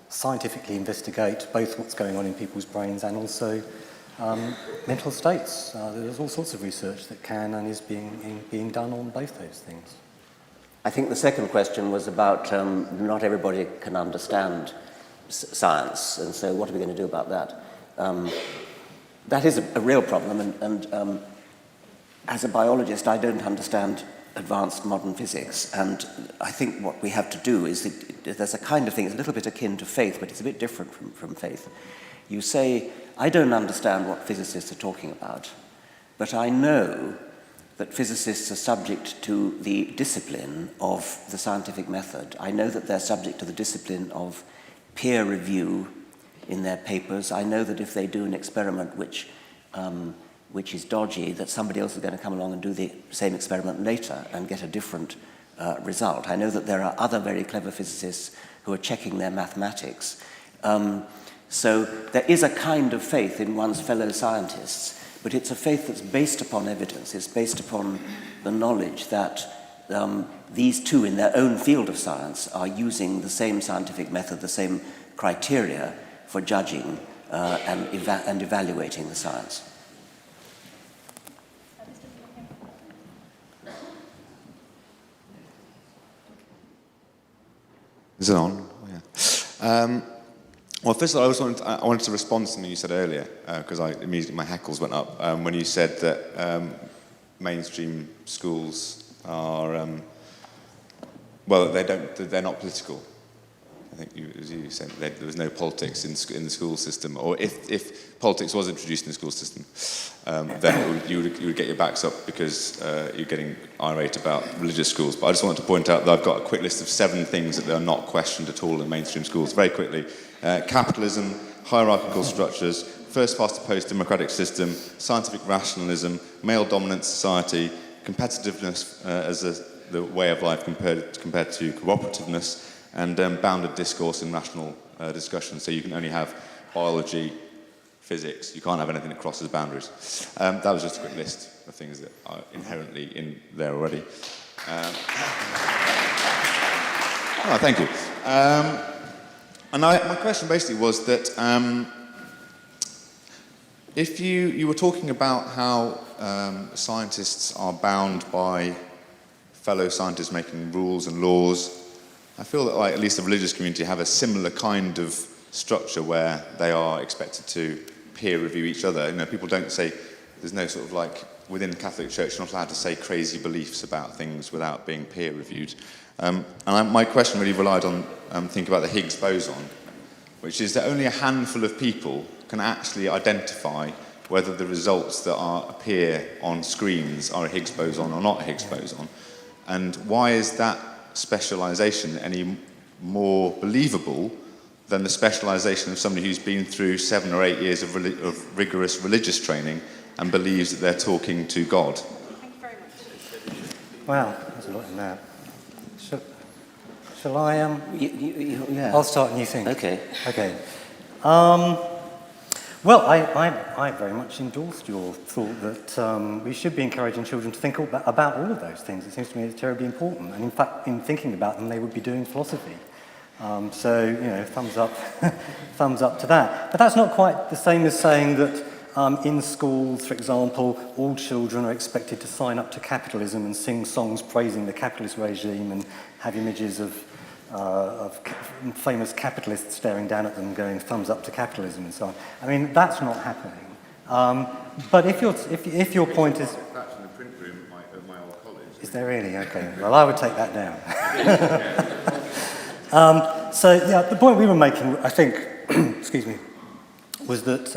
scientifically investigate both what's going on in people's brains and also mental states. There's all sorts of research that can and is being done on both those things. I think the second question was about not everybody can understand science, and so what are we going to do about that? That is a real problem, and as a biologist, I don't understand advanced modern physics, and I think what we have to do is there's a kind of thing, it's a little bit akin to faith, but it's a bit different from faith. You say, I don't understand what physicists are talking about, but I know that physicists are subject to the discipline of the scientific method. I know that they're subject to the discipline of peer review in their papers. I know that if they do an experiment which is dodgy, that somebody else is going to come along and do the same experiment later and get a different result. I know that there are other very clever physicists who are checking their mathematics. So there is a kind of faith in one's fellow scientists, but it's a faith that's based upon evidence. It's based upon the knowledge that these two in their own field of science are using the same scientific method, the same criteria for judging and evaluating the science. Is it on? Oh, yeah. Well, first of all, I wanted to respond to something you said earlier, because immediately my hackles went up when you said that mainstream schools are, well, they're not political. I think as you said, there was no politics in the school system, or if politics was introduced in the school system, then you would get your backs up because you're getting irate about religious schools. But I just wanted to point out that I've got a quick list of 7 things that are not questioned at all in mainstream schools, very quickly. Capitalism, hierarchical structures, first-past-the-post democratic system, scientific rationalism, male-dominant society, competitiveness as the way of life compared to cooperativeness, and bounded discourse and rational discussion. So you can only have biology, physics. You can't have anything that crosses boundaries. That was just a quick list of things that are inherently in there already. Oh, thank you. And my question basically was that if you were talking about how scientists are bound by fellow scientists making rules and laws, I feel that, like, at least the religious community have a similar kind of structure where they are expected to peer review each other. You know, people don't say, there's no sort of like, within the Catholic Church, you're not allowed to say crazy beliefs about things without being peer reviewed. My question really relied on thinking about the Higgs boson, which is that only a handful of people can actually identify whether the results that appear on screens are a Higgs boson or not a Higgs boson. And why is that specialisation any more believable than the specialisation of somebody who's been through 7 or 8 years of rigorous religious training and believes that they're talking to God? Thank you very much. Wow, there's a lot in that. Shall I? Yeah. I'll start and you think. Okay. Okay. Well, I very much endorsed your thought that we should be encouraging children to think about all of those things. It seems to me it's terribly important. And in fact, in thinking about them, they would be doing philosophy. So, you know, thumbs up, thumbs up to that. But that's not quite the same as saying that in schools, for example, all children are expected to sign up to capitalism and sing songs praising the capitalist regime and have images of famous capitalists staring down at them going thumbs up to capitalism and so on. I mean, that's not happening. But if your point is... That's in the print room at my old college. Is there really? Okay. Well, I would take that down. So, yeah, the point we were making, I think, excuse me, was that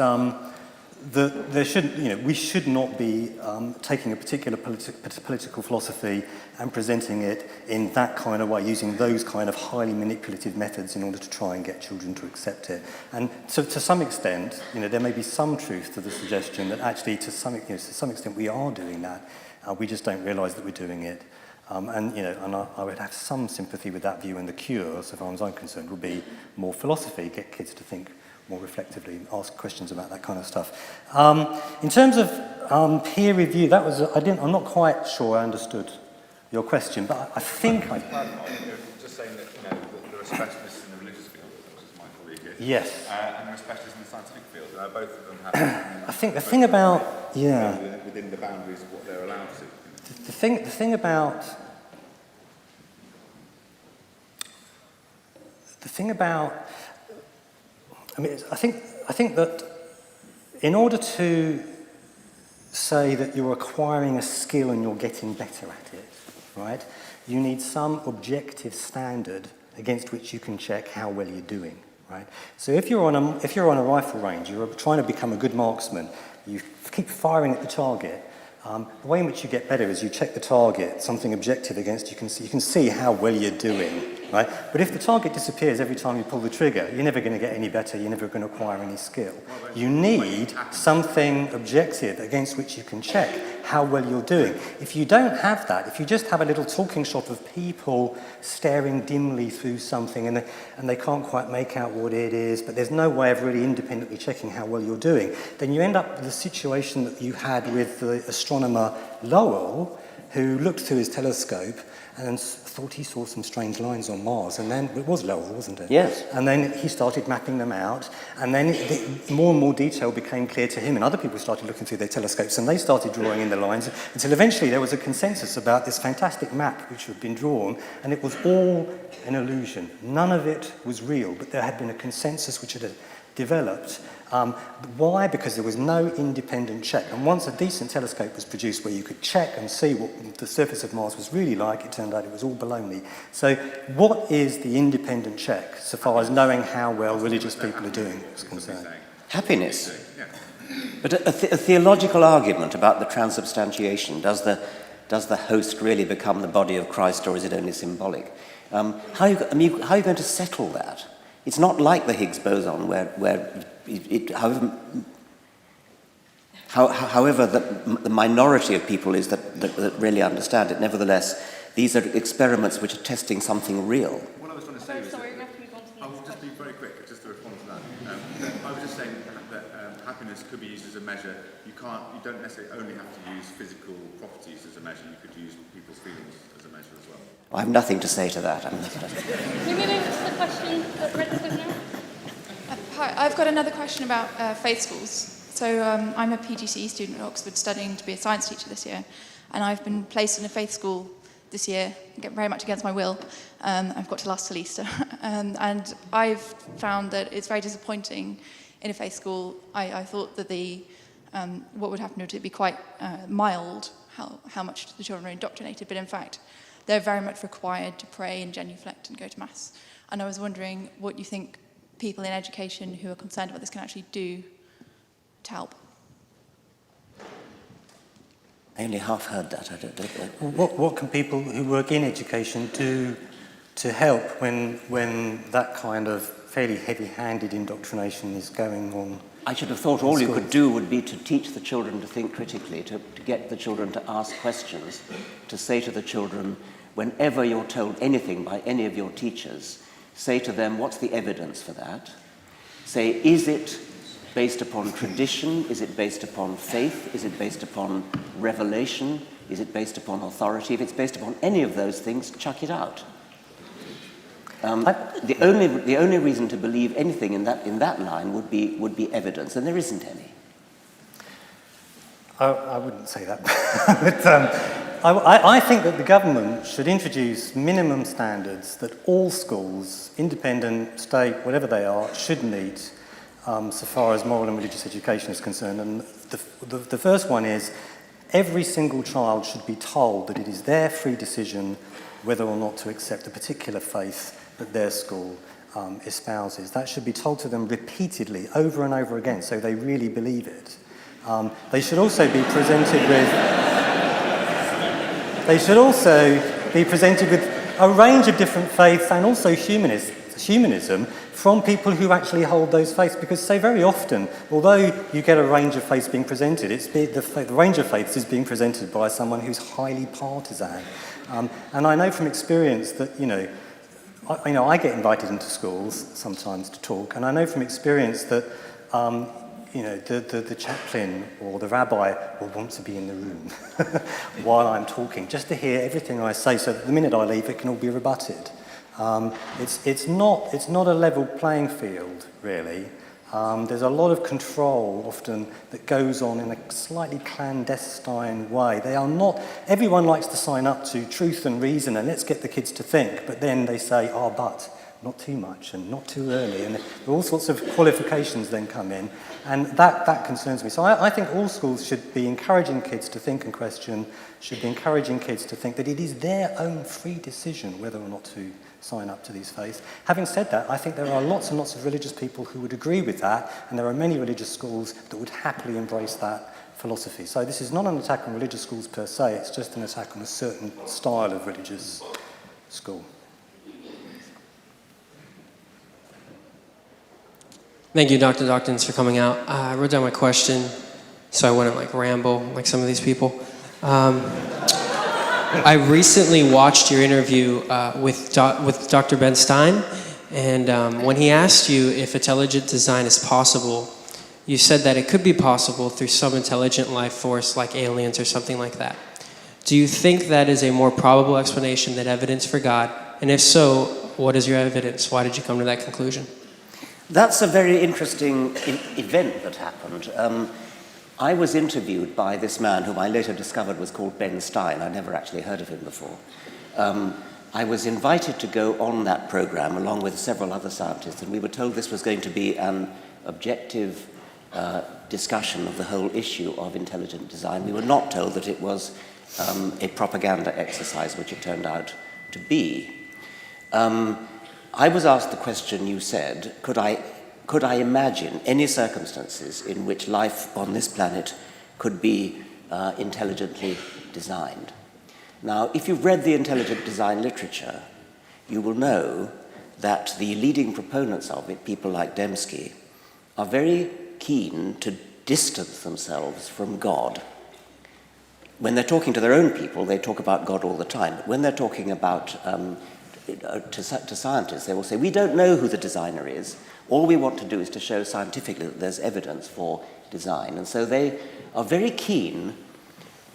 there shouldn't, you know, we should not be taking a particular political philosophy and presenting it in that kind of way, using those kind of highly manipulative methods in order to try and get children to accept it. And so, to some extent, you know, there may be some truth to the suggestion that actually, to some extent, we are doing that. We just don't realise that we're doing it. And you know, and I would have some sympathy with that view. And the cure, so far as I'm concerned, would be more philosophy, get kids to think more reflectively, ask questions about that kind of stuff. In terms of peer review, that was I'm not quite sure I understood your question, but I think I. Just saying that, you know, there are specialists in the religious field, which is my colleague here. Yes. And there are specialists in the scientific field. Both of them have. I think the thing about within the boundaries of what they're allowed to. The thing about. I mean, I think that in order to say that you're acquiring a skill and you're getting better at it, right, you need some objective standard against which you can check how well you're doing, right? So if you're on a rifle range, you're trying to become a good marksman, you keep firing at the target. The way in which you get better is you check the target, something objective against you can see how well you're doing right? But if the target disappears every time you pull the trigger, you're never going to get any better, you're never going to acquire any skill. You need something objective against which you can check how well you're doing. If you don't have that, if you just have a little talking shop of people staring dimly through something and they can't quite make out what it is, but there's no way of really independently checking how well you're doing, then you end up with the situation that you had with the astronomer Lowell, who looked through his telescope and thought he saw some strange lines on Mars. And then, it was Lowell, wasn't it? Yes. And then he started mapping them out, and then more and more detail became clear to him, and other people started looking through their telescopes, and they started drawing in the lines, until eventually there was a consensus about this fantastic map which had been drawn, and it was all an illusion. None of it was real, but there had been a consensus which had developed. Why? Because there was no independent check. And once a decent telescope was produced where you could check and see what the surface of Mars was really like, it turned out it was all baloney. So what is the independent check, so far as knowing how well religious people are doing is concerned? Happiness. But a theological argument about the transubstantiation, does the host really become the body of Christ, or is it only symbolic? How are you going to settle that? It's not like the Higgs boson, where however the minority of people is that really understand it. Nevertheless, these are experiments which are testing something real. What I was trying to say was Sorry, we have to move on to the I will next just be very quick, just to respond to that. I was just saying that happiness could be used as a measure. You don't necessarily only have to use physical properties as a measure. You could use people's feelings as a measure as well. I have nothing to say to that. Can we move over to the question that Red was now? Hi, I've got another question about faith schools. So I'm a PGCE student at Oxford studying to be a science teacher this year, and I've been placed in a faith school this year, very much against my will. I've got to last till Easter. And I've found that it's very disappointing in a faith school. I thought that what would happen would be quite mild, how much the children are indoctrinated, but in fact, they're very much required to pray and genuflect and go to Mass. And I was wondering what you think people in education who are concerned about this can actually do to help. I only half heard that. What can people who work in education do to help when that kind of fairly heavy-handed indoctrination is going on? I should have thought all you could do would be to teach the children to think critically, to get the children to ask questions, to say to the children, whenever you're told anything by any of your teachers, say to them, what's the evidence for that? Say, is it based upon tradition? Is it based upon faith? Is it based upon revelation? Is it based upon authority? If it's based upon any of those things, chuck it out. The only reason to believe anything in that line would be evidence, and there isn't any. I wouldn't say that. But I think that the government should introduce minimum standards that all schools, independent, state, whatever they are, should meet so far as moral and religious education is concerned. And the first one is every single child should be told that it is their free decision whether or not to accept a particular faith that their school espouses. That should be told to them repeatedly, over and over again, so they really believe it. They should also be presented with a range of different faiths and also humanism from people who actually hold those faiths, because so very often, although you get a range of faiths being presented, the range of faiths is being presented by someone who's highly partisan. And I know from experience that, I get invited into schools sometimes to talk, and I know from experience that, the chaplain or the rabbi will want to be in the room while I'm talking, just to hear everything I say, so that the minute I leave, it can all be rebutted. It's not a level playing field, really. There's a lot of control often that goes on in a slightly clandestine way. Everyone likes to sign up to truth and reason and let's get the kids to think, but then they say, but not too much and not too early, and all sorts of qualifications then come in, and that concerns me. So I think all schools should be encouraging kids to think and question, should be encouraging kids to think that it is their own free decision whether or not to sign up to these faiths. Having said that, I think there are lots and lots of religious people who would agree with that, and there are many religious schools that would happily embrace that philosophy. So this is not an attack on religious schools per se, it's just an attack on a certain style of religious school. Thank you, Dr. Dawkins, for coming out. I wrote down my question so I wouldn't ramble like some of these people. I recently watched your interview with Dr. Ben Stein, and when he asked you if intelligent design is possible, you said that it could be possible through some intelligent life force like aliens or something like that. Do you think that is a more probable explanation than evidence for God? And if so, what is your evidence? Why did you come to that conclusion? That's a very interesting event that happened. I was interviewed by this man whom I later discovered was called Ben Stein. I'd never actually heard of him before. I was invited to go on that program along with several other scientists, and we were told this was going to be an objective discussion of the whole issue of intelligent design. We were not told that it was a propaganda exercise, which it turned out to be. I was asked the question you said, could I imagine any circumstances in which life on this planet could be intelligently designed? Now, if you've read the intelligent design literature, you will know that the leading proponents of it, people like Dembski, are very keen to distance themselves from God. When they're talking to their own people, they talk about God all the time. But when they're talking about to scientists, they will say, we don't know who the designer is. All we want to do is to show scientifically that there's evidence for design. And so they are very keen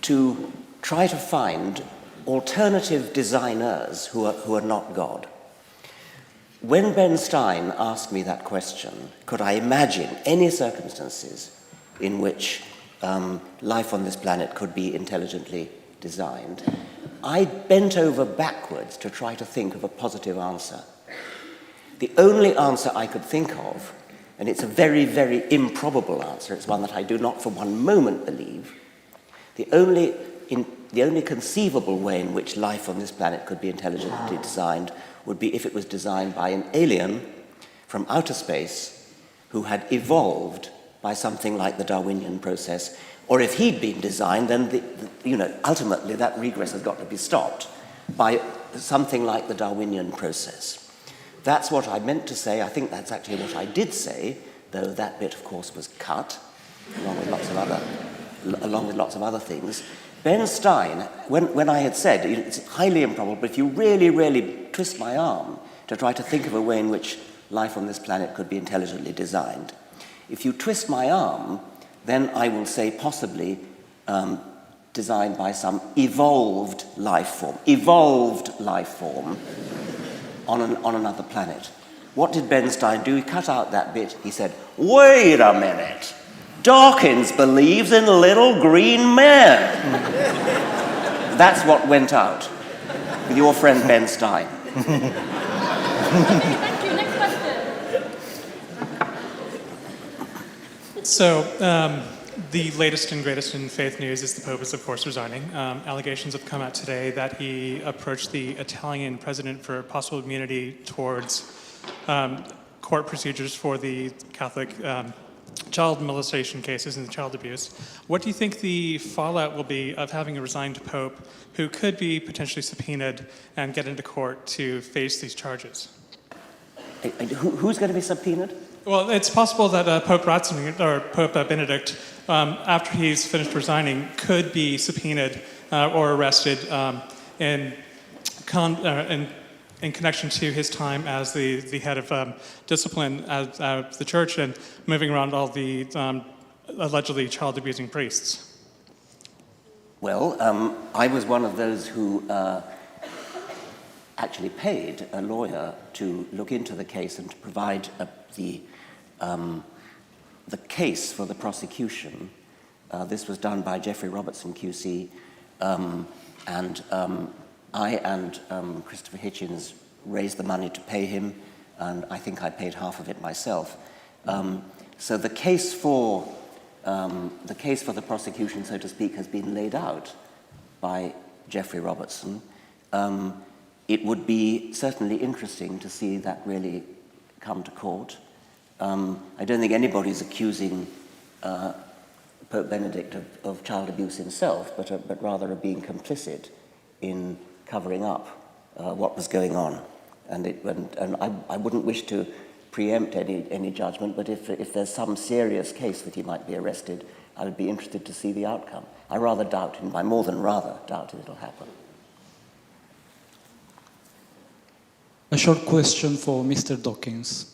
to try to find alternative designers who are not God. When Ben Stein asked me that question, could I imagine any circumstances in which life on this planet could be intelligently designed, I bent over backwards to try to think of a positive answer. The only answer I could think of, and it's a very, very improbable answer, it's one that I do not for one moment believe, the only conceivable way in which life on this planet could be intelligently designed would be if it was designed by an alien from outer space who had evolved by something like the Darwinian process. Or if he'd been designed, then ultimately that regress has got to be stopped by something like the Darwinian process. That's what I meant to say. I think that's actually what I did say, though that bit, of course, was cut, along with lots of other things. Ben Stein, when I had said, it's highly improbable, but if you really, really twist my arm to try to think of a way in which life on this planet could be intelligently designed, if you twist my arm, then I will say possibly designed by some evolved life form on another planet. What did Ben Stein do? He cut out that bit. He said, wait a minute. Dawkins believes in little green men. That's what went out with your friend Ben Stein. Thank you. Next question. So, the latest and greatest in faith news is the Pope is, of course, resigning. Allegations have come out today that he approached the Italian president for possible immunity towards court procedures for the Catholic child molestation cases and child abuse. What do you think the fallout will be of having a resigned Pope who could be potentially subpoenaed and get into court to face these charges? Who's going to be subpoenaed? Well, it's possible that Pope Ratzinger, or Pope Benedict, after he's finished resigning, could be subpoenaed or arrested in connection to his time as the head of discipline at the church and moving around all the allegedly child-abusing priests. Well, I was one of those who actually paid a lawyer to look into the case and to provide the case for the prosecution. This was done by Jeffrey Robertson, QC, and I and Christopher Hitchens raised the money to pay him, and I think I paid half of it myself. So the case for the prosecution, so to speak, has been laid out by Jeffrey Robertson. It would be certainly interesting to see that really come to court. I don't think anybody's accusing Pope Benedict of child abuse himself, but rather of being complicit in covering up what was going on. And I wouldn't wish to preempt any judgment, but if there's some serious case that he might be arrested, I would be interested to see the outcome. I rather doubt, and by more than rather, doubt it'll happen. A short question for Mr. Dawkins.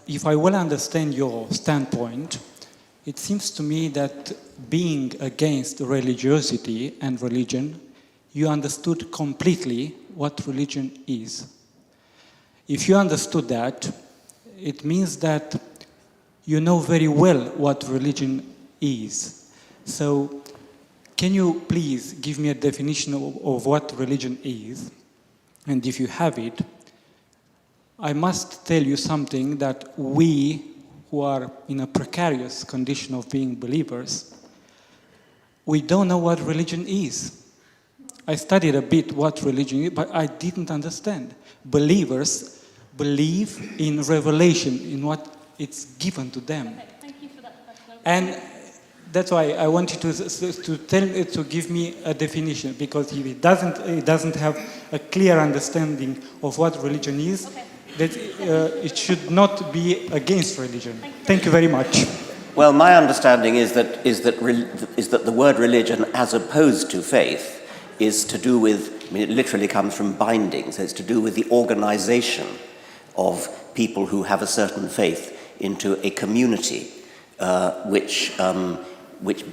If I well understand your standpoint, it seems to me that being against religiosity and religion, you understood completely what religion is. If you understood that, it means that you know very well what religion is. So, can you please give me a definition of what religion is? And if you have it, I must tell you something that we, who are in a precarious condition of being believers, we don't know what religion is. I studied a bit what religion is, but I didn't understand. Believers believe in revelation, in what it's given to them. Okay, thank you for that question. And that's why I want you to give me a definition, because if it doesn't have a clear understanding of what religion is, okay, that it should not be against religion. Thank you very much. Well, my understanding is that the word religion, as opposed to faith, is to do with, I mean, it literally comes from binding, so it's to do with the organization of people who have a certain faith into a community which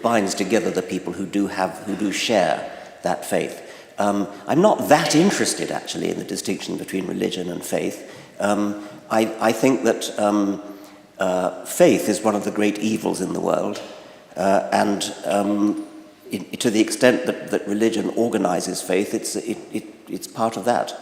binds together the people who do share that faith. I'm not that interested, actually, in the distinction between religion and faith. I think that faith is one of the great evils in the world, and to the extent that religion organizes faith, it's part of that.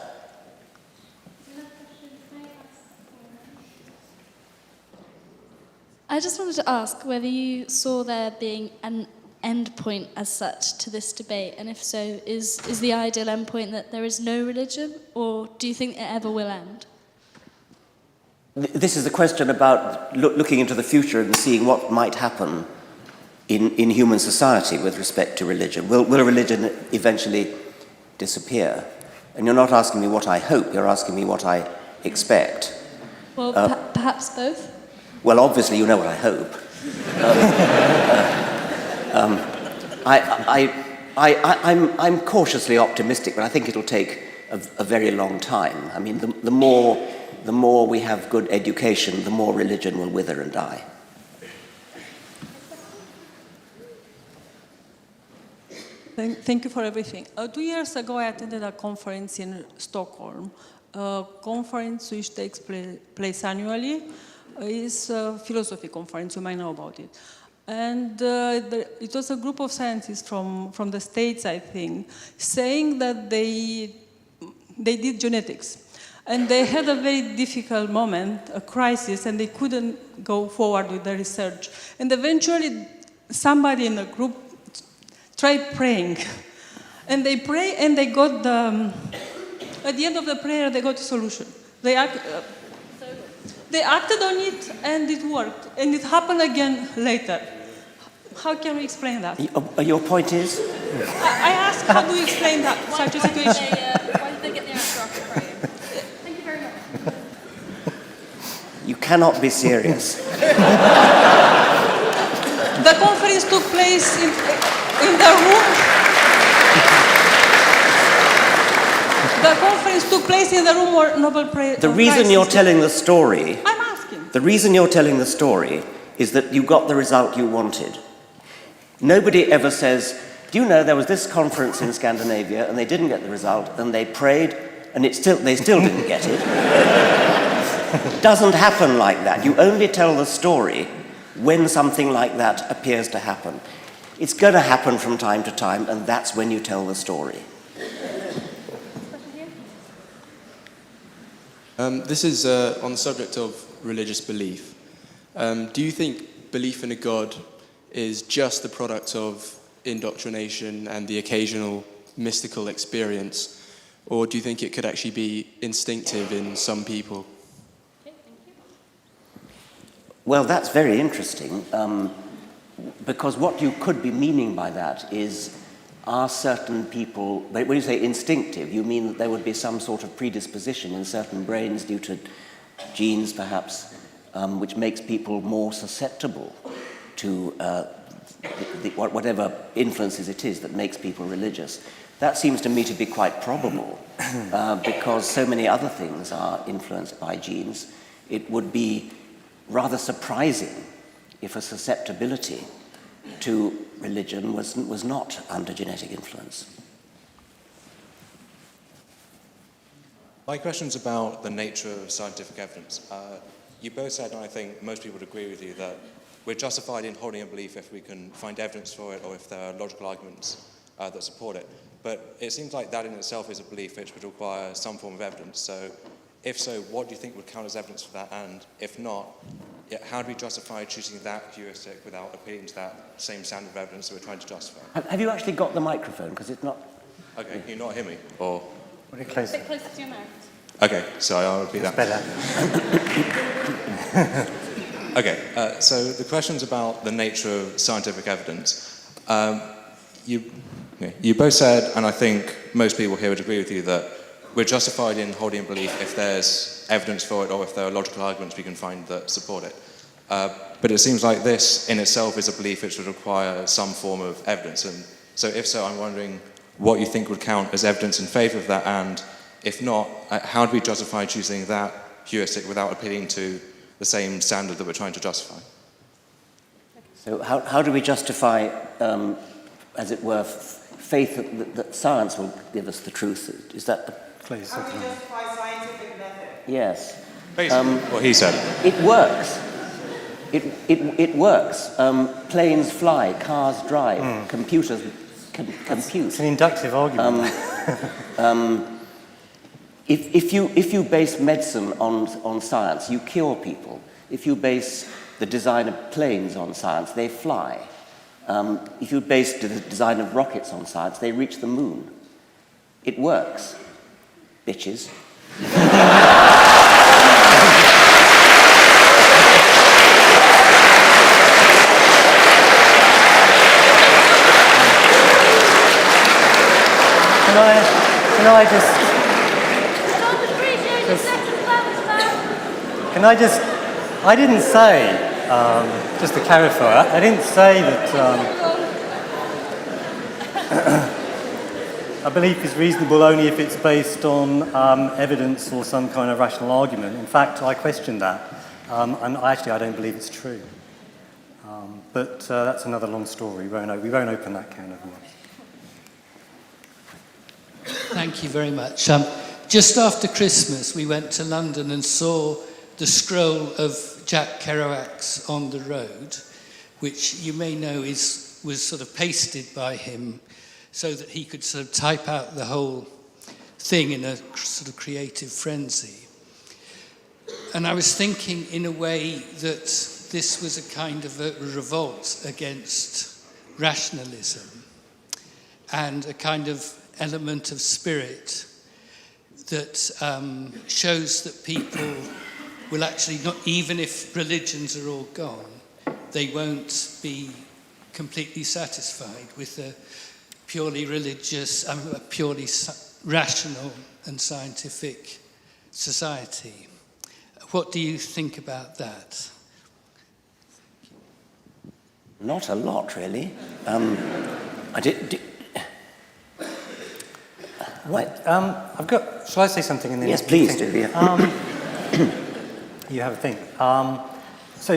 I just wanted to ask whether you saw there being an end point as such to this debate, and if so, is the ideal end point that there is no religion, or do you think it ever will end? This is a question about looking into the future and seeing what might happen in human society with respect to religion. Will religion eventually disappear? And you're not asking me what I hope, you're asking me what I expect. Well, perhaps both? Well, obviously you know what I hope. I'm cautiously optimistic, but I think it'll take a very long time. I mean, the more we have good education, the more religion will wither and die. Thank you for everything. 2 years ago, I attended a conference in Stockholm, a conference which takes place annually. It's a philosophy conference, you might know about it. And it was a group of scientists from the States, I think, saying that they did genetics. And they had a very difficult moment, a crisis, and they couldn't go forward with the research. And eventually, somebody in the group tried praying. And they pray, and they got at the end of the prayer, they got a solution. They acted on it, and it worked. And it happened again later. How can we explain that? Your point is? I ask, how do we explain that, such a situation? Why did they get the answer after praying? Thank you very much. You cannot be serious. The conference took place in the room. The conference took place in the room where Nobel Prize. The reason you're telling the story. I'm asking. The reason you're telling the story is that you got the result you wanted. Nobody ever says, do you know there was this conference in Scandinavia and they didn't get the result and they prayed and they still didn't get it. It doesn't happen like that. You only tell the story when something like that appears to happen. It's going to happen from time to time, and that's when you tell the story. This is on the subject of religious belief. Do you think belief in a God is just the product of indoctrination and the occasional mystical experience, or do you think it could actually be instinctive in some people? Okay, thank you. Well, that's very interesting, because what you could be meaning by that is, are certain people, when you say instinctive, you mean that there would be some sort of predisposition in certain brains due to genes perhaps, which makes people more susceptible to whatever influences it is that makes people religious. That seems to me to be quite probable because so many other things are influenced by genes. It would be rather surprising if a susceptibility to religion was not under genetic influence. My question's about the nature of scientific evidence. You both said, and I think most people would agree with you, that we're justified in holding a belief if we can find evidence for it or if there are logical arguments that support it. But it seems like that in itself is a belief which would require some form of evidence. So, if so, what do you think would count as evidence for that? And if not, how do we justify choosing that heuristic without appealing to that same standard of evidence that we're trying to justify? Have you actually got the microphone? Because it's not... Okay, can you not hear me? Or... A bit closer. A bit closer to your mouth. Okay, sorry, I'll repeat that. Better. Okay, so the question's about the nature of scientific evidence. You both said, and I think most people here would agree with you, that we're justified in holding a belief if there's evidence for it or if there are logical arguments we can find that support it. But it seems like this in itself is a belief which would require some form of evidence. And so if so, I'm wondering what you think would count as evidence in favour of that, and if not, how do we justify choosing that heuristic without appealing to the same standard that we're trying to justify? So how do we justify, as it were, faith that science will give us the truth? Is that the... Please. How do you justify scientific method? Yes. Basically, what he said. It works. It works. Planes fly, cars drive, computers compute. It's an inductive argument. If you base medicine on science, you cure people. If you base the design of planes on science, they fly. If you base the design of rockets on science, they reach the moon. It works, bitches. I didn't say, just to clarify, I didn't say that a belief is reasonable only if it's based on evidence or some kind of rational argument. In fact, I questioned that, and I don't believe it's true. But that's another long story. We won't open that can of worms. Thank you very much. Just after Christmas, we went to London and saw the scroll of Jack Kerouac's On the Road, which you may know was sort of pasted by him so that he could sort of type out the whole thing in a sort of creative frenzy. And I was thinking in a way that this was a kind of a revolt against rationalism and a kind of element of spirit that shows that people will actually not, even if religions are all gone, they won't be completely satisfied with a purely religious, a purely rational and scientific society. What do you think about that? Not a lot, really. I've got... Shall I say something in the... Yes, please do. You have a think. So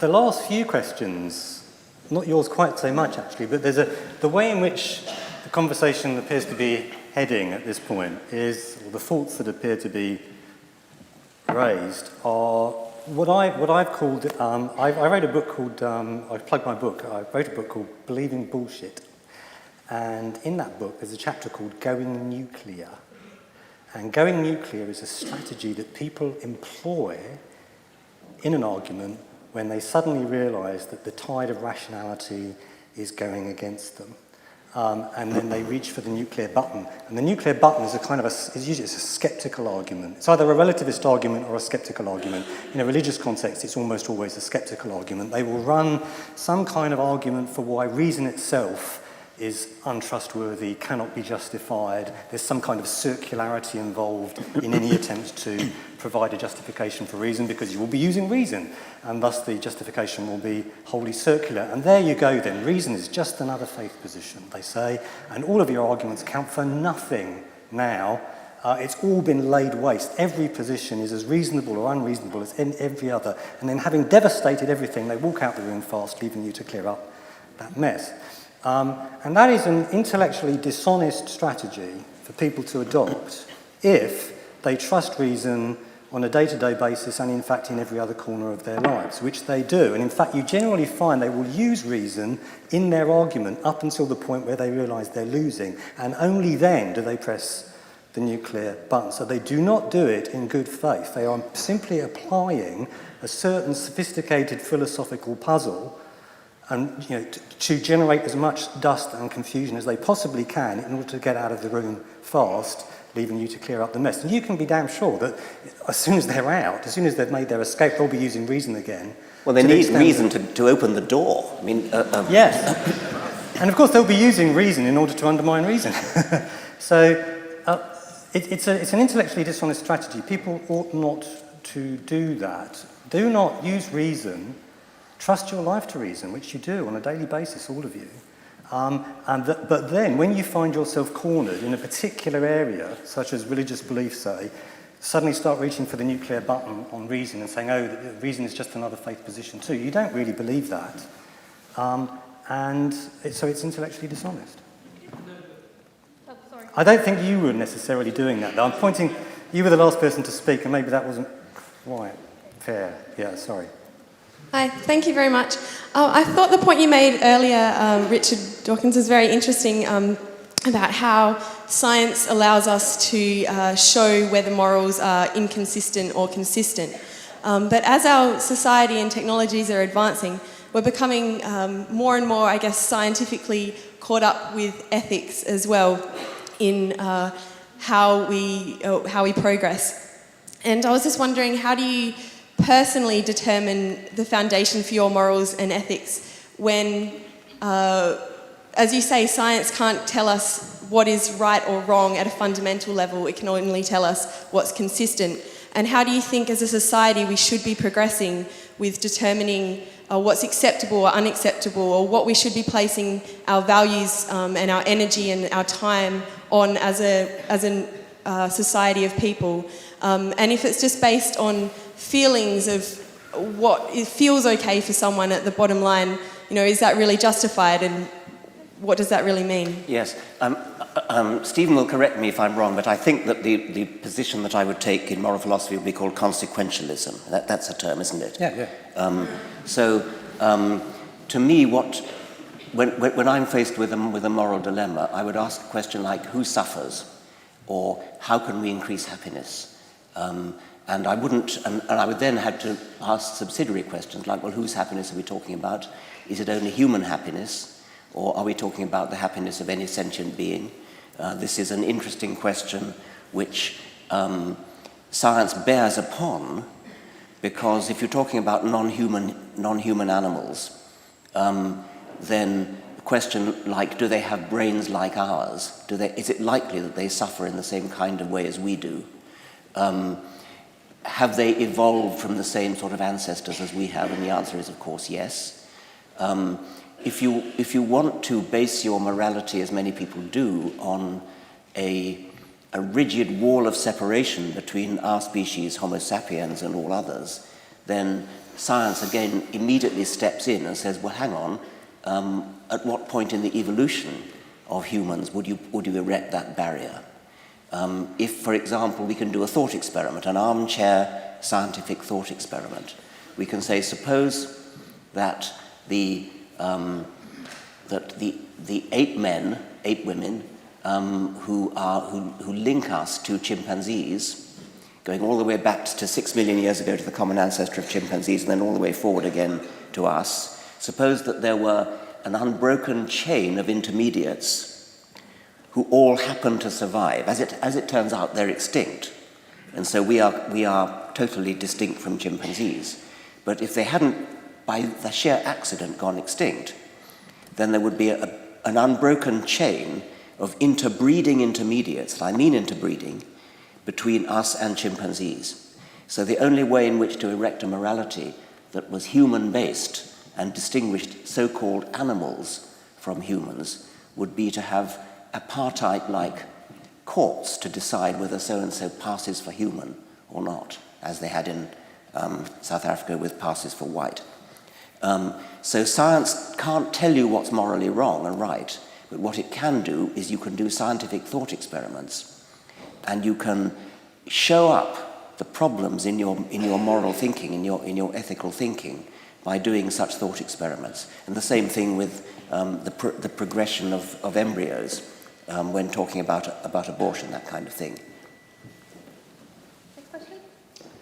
the last few questions, not yours quite so much actually, but there's the way in which the conversation appears to be heading at this point is, or the thoughts that appear to be raised are what I've called. I wrote a book called. I plugged my book. I wrote a book called Believing Bullshit, and in that book there's a chapter called Going Nuclear. And going nuclear is a strategy that people employ in an argument when they suddenly realise that the tide of rationality is going against them. And then they reach for the nuclear button. And the nuclear button is usually a sceptical argument. It's either a relativist argument or a sceptical argument. In a religious context, it's almost always a sceptical argument. They will run some kind of argument for why reason itself is untrustworthy, cannot be justified. There's some kind of circularity involved in any attempt to provide a justification for reason, because you will be using reason, and thus the justification will be wholly circular. And there you go then. Reason is just another faith position, they say, and all of your arguments count for nothing now. It's all been laid waste. Every position is as reasonable or unreasonable as every other. And then, having devastated everything, they walk out the room fast, leaving you to clear up that mess. And that is an intellectually dishonest strategy for people to adopt if they trust reason on a day-to-day basis and, in fact, in every other corner of their lives, which they do. And, in fact, you generally find they will use reason in their argument up until the point where they realise they're losing, and only then do they press the nuclear button. So they do not do it in good faith. They are simply applying a certain sophisticated philosophical puzzle and, to generate as much dust and confusion as they possibly can in order to get out of the room fast, leaving you to clear up the mess. And you can be damn sure that as soon as they're out, as soon as they've made their escape, they'll be using reason again. Well, they need reason to open the door. I mean, yes. And of course, they'll be using reason in order to undermine reason. So it's an intellectually dishonest strategy. People ought not to do that. Do not use reason. Trust your life to reason, which you do on a daily basis, all of you. But then, when you find yourself cornered in a particular area, such as religious beliefs, say, suddenly start reaching for the nuclear button on reason and saying, oh, reason is just another faith position too. You don't really believe that. So it's intellectually dishonest. I don't think you were necessarily doing that, though. I'm pointing, you were the last person to speak, and maybe that wasn't quite fair. Yeah, sorry. Hi, thank you very much. I thought the point you made earlier, Richard Dawkins, is very interesting about how science allows us to show whether morals are inconsistent or consistent. But as our society and technologies are advancing, we're becoming more and more, I guess, scientifically caught up with ethics as well in how we progress. And I was just wondering, how do you personally determine the foundation for your morals and ethics when, as you say, science can't tell us what is right or wrong at a fundamental level? It can only tell us what's consistent. And how do you think as a society we should be progressing with determining what's acceptable or unacceptable, or what we should be placing our values and our energy and our time on as a society of people? And if it's just based on feelings of what it feels okay for someone at the bottom line, is that really justified, and what does that really mean? Yes. Stephen will correct me if I'm wrong, but I think that the position that I would take in moral philosophy would be called consequentialism. That's a term, isn't it? Yeah. To me, when I'm faced with a moral dilemma, I would ask a question like, who suffers? Or how can we increase happiness? And I would then have to ask subsidiary questions like, well, whose happiness are we talking about? Is it only human happiness? Or are we talking about the happiness of any sentient being? This is an interesting question which science bears upon, because if you're talking about non-human animals, then a question like, do they have brains like ours? Is it likely that they suffer in the same kind of way as we do? Have they evolved from the same sort of ancestors as we have? And the answer is, of course, yes. If you want to base your morality, as many people do, on a rigid wall of separation between our species, Homo sapiens, and all others, then science again immediately steps in and says, well, hang on, at what point in the evolution of humans would you erect that barrier? If, for example, we can do a thought experiment, an armchair scientific thought experiment, we can say, suppose that the 8 women who link us to chimpanzees, going all the way back to 6 million years ago to the common ancestor of chimpanzees, and then all the way forward again to us, suppose that there were an unbroken chain of intermediates who all happen to survive. As it turns out, they're extinct, and so we are totally distinct from chimpanzees. But if they hadn't, by the sheer accident, gone extinct, then there would be a an unbroken chain of interbreeding intermediates, I mean interbreeding, between us and chimpanzees. So the only way in which to erect a morality that was human-based and distinguished so-called animals from humans would be to have apartheid-like courts to decide whether so-and-so passes for human or not, as they had in South Africa with passes for white. So science can't tell you what's morally wrong and right, but what it can do is you can do scientific thought experiments, and you can show up the problems in your moral thinking, in your ethical thinking, by doing such thought experiments. And the same thing with the progression of embryos when talking about abortion, that kind of thing.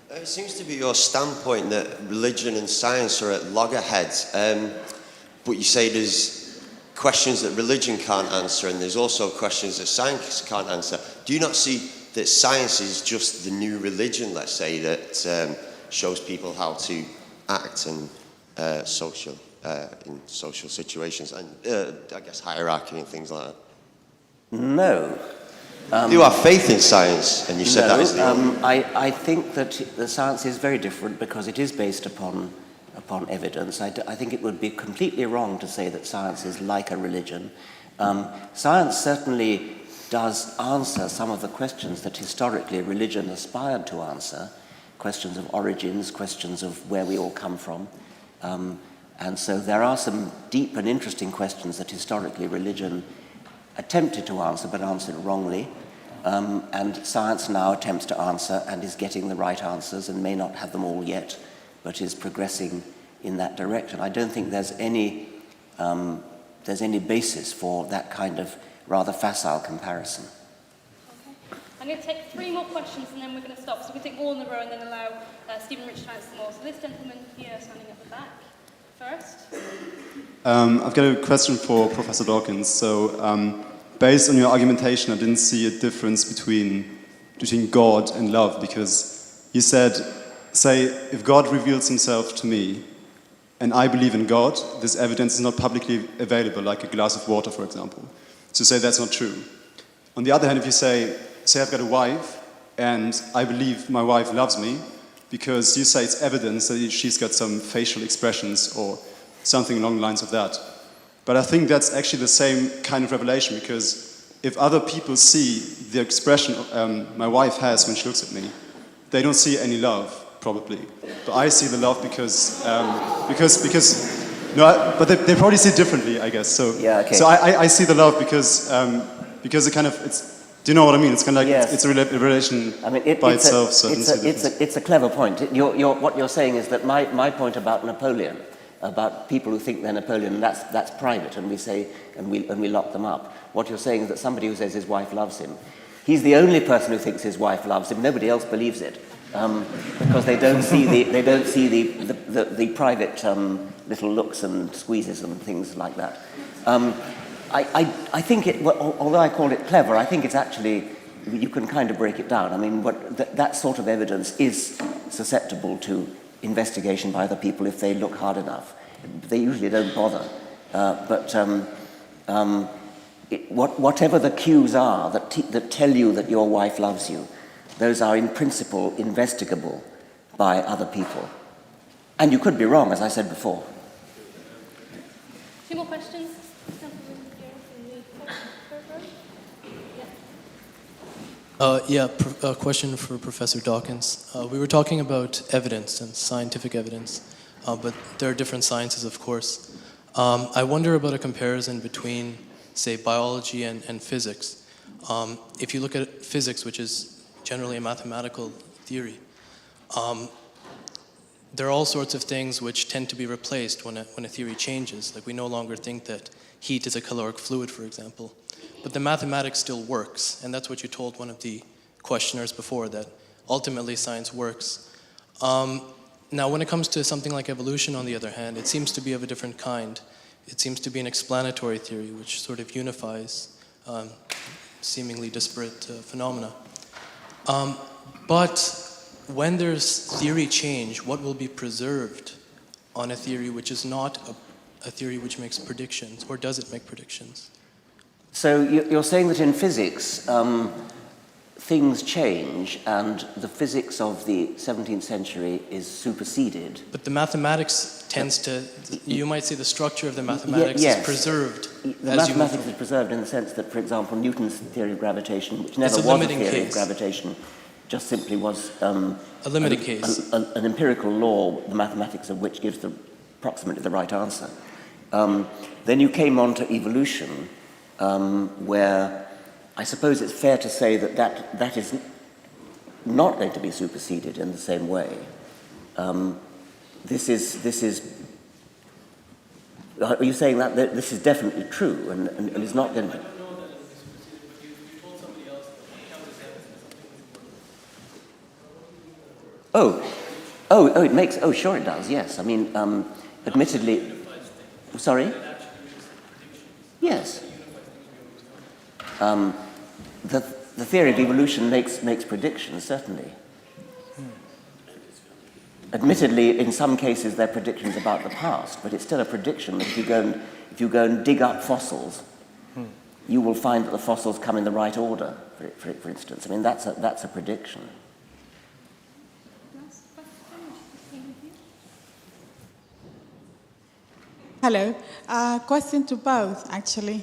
It seems to be your standpoint that religion and science are at loggerheads, but you say there's questions that religion can't answer and there's also questions that science can't answer. Do you not see that science is just the new religion, let's say, that shows people how to act in social situations and I guess hierarchy and things like that? No. You have faith in science, and you said that is the I think that the science is very different because it is based upon evidence. I think it would be completely wrong to say that science is like a religion. Science certainly does answer some of the questions that historically religion aspired to answer, questions of origins, questions of where we all come from. And so there are some deep and interesting questions that historically religion attempted to answer but answered wrongly, and science now attempts to answer and is getting the right answers and may not have them all yet, but is progressing in that direction. I don't think there's any basis for that kind of rather facile comparison. Okay. I'm going to take 3 more questions and then we're going to stop. So we take all in a row and then allow Stephen Richard to answer them all. So this gentleman here standing at the back first. I've got a question for Professor Dawkins. So, based on your argumentation, I didn't see a difference between God and love, because you said, say, if God reveals himself to me and I believe in God, this evidence is not publicly available, like a glass of water, for example. So say that's not true. On the other hand, if you say I've got a wife and I believe my wife loves me, because you say it's evidence that she's got some facial expressions or something along the lines of that. But I think that's actually the same kind of revelation, because if other people see the expression my wife has when she looks at me, they don't see any love, probably. But I see the love because but they probably see it differently, I guess. So yeah, okay. So I see the love because it kind of it's. Do you know what I mean? It's kind of like yes. it's a relation by itself. It's a clever point. What you're saying is that my point about Napoleon, about people who think they're Napoleon, that's private, and we say and we lock them up. What you're saying is that somebody who says his wife loves him, he's the only person who thinks his wife loves him. Nobody else believes it, because they don't see the private little looks and squeezes and things like that. I think although I call it clever, I think it's actually, you can kind of break it down. I mean, that sort of evidence is susceptible to investigation by other people if they look hard enough. They usually don't bother. Whatever the cues are that tell you that your wife loves you, those are in principle investigable by other people. And you could be wrong, as I said before. 2 more questions. A question for Professor Dawkins. We were talking about evidence and scientific evidence, but there are different sciences, of course. I wonder about a comparison between, say, biology and physics. If you look at physics, which is generally a mathematical theory, there are all sorts of things which tend to be replaced when a theory changes. Like, we no longer think that heat is a caloric fluid, for example. But the mathematics still works, and that's what you told one of the questioners before, that ultimately science works. Now, when it comes to something like evolution, on the other hand, it seems to be of a different kind. It seems to be an explanatory theory, which sort of unifies seemingly disparate phenomena. But when there's theory change, what will be preserved on a theory which is not a theory which makes predictions, or does it make predictions? So you're saying that in physics, things change and the physics of the 17th century is superseded. But the mathematics tends to, you might say the structure of the mathematics yes. is preserved. The mathematics is preserved in the sense that, for example, Newton's theory of gravitation, which never It's a was a limiting theory of case. gravitation, just simply was a limited case. An empirical law, the mathematics of which gives approximately the right answer. Then you came on to evolution, where I suppose it's fair to say that is not going to be superseded in the same way. This is. Are you saying that this is definitely true and is not going to be? It makes. Oh, sure, it does. Yes, I mean, admittedly. Sorry. Yes. The theory of evolution makes predictions, certainly. Admittedly, in some cases, they're predictions about the past, but it's still a prediction that if you go and dig up fossils, you will find that the fossils come in the right order. For instance, I mean that's a prediction. Hello. Question to both, actually.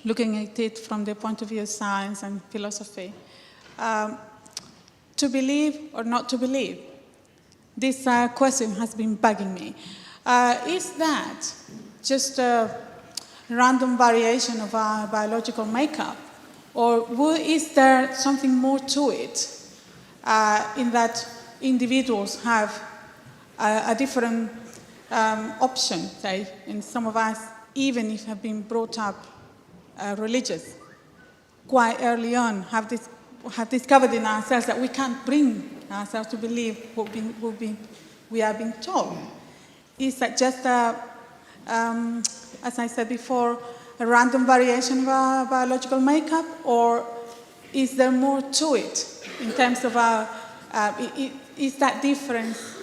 Looking at it from the point of view of science and philosophy. To believe or not to believe? This question has been bugging me. Is that just a random variation of our biological makeup? Or is there something more to it in that individuals have a different option, say, and some of us, even if have been brought up religious, quite early on have discovered in ourselves that we can't bring ourselves to believe what we are being told. Is that just, as I said before, a random variation of our biological makeup, or is there more to it in terms of our, is that difference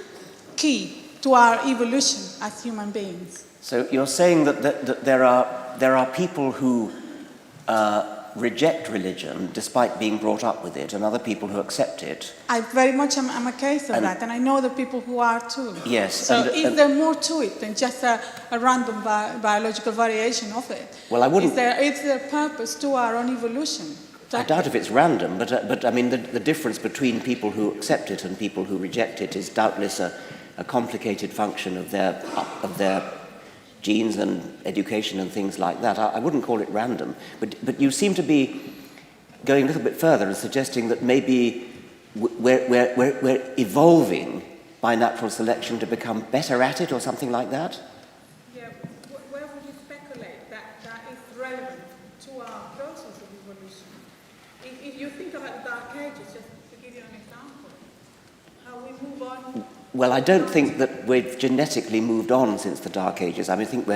key to our evolution as human beings? So you're saying that there are people who reject religion despite being brought up with it, and other people who accept it. I very much am a case of that, and I know the people who are too. Yes. So is there more to it than just a random biological variation of it? Well, I wouldn't. Is there a purpose to our own evolution? I doubt if it's random, but I mean the difference between people who accept it and people who reject it is doubtless a complicated function of their genes and education and things like that. I wouldn't call it random, but you seem to be going a little bit further and suggesting that maybe we're evolving by natural selection to become better at it or something like that? Yeah, where would you speculate that is relevant to our process of evolution? If you think about the Dark Ages, just to give you an example, how we move on. Well, I don't think that we've genetically moved on since the Dark Ages. I mean, I think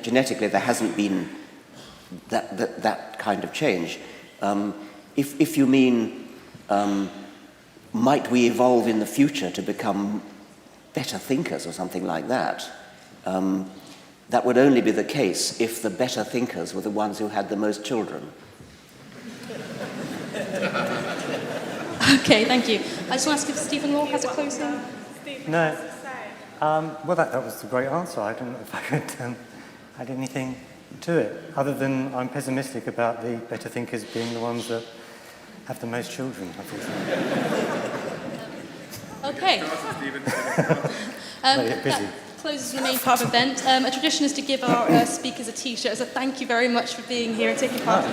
genetically there hasn't been that kind of change. If you mean, might we evolve in the future to become better thinkers or something like that, that would only be the case if the better thinkers were the ones who had the most children. Okay, thank you. I just want to ask if Stephen Law has a closing. No. Well, that was a great answer. I don't know if I could add anything to it, other than I'm pessimistic about the better thinkers being the ones that have the most children, unfortunately. Okay. That closes the main part of the event. A tradition is to give our speakers a T-shirt as a thank you very much for being here and taking part.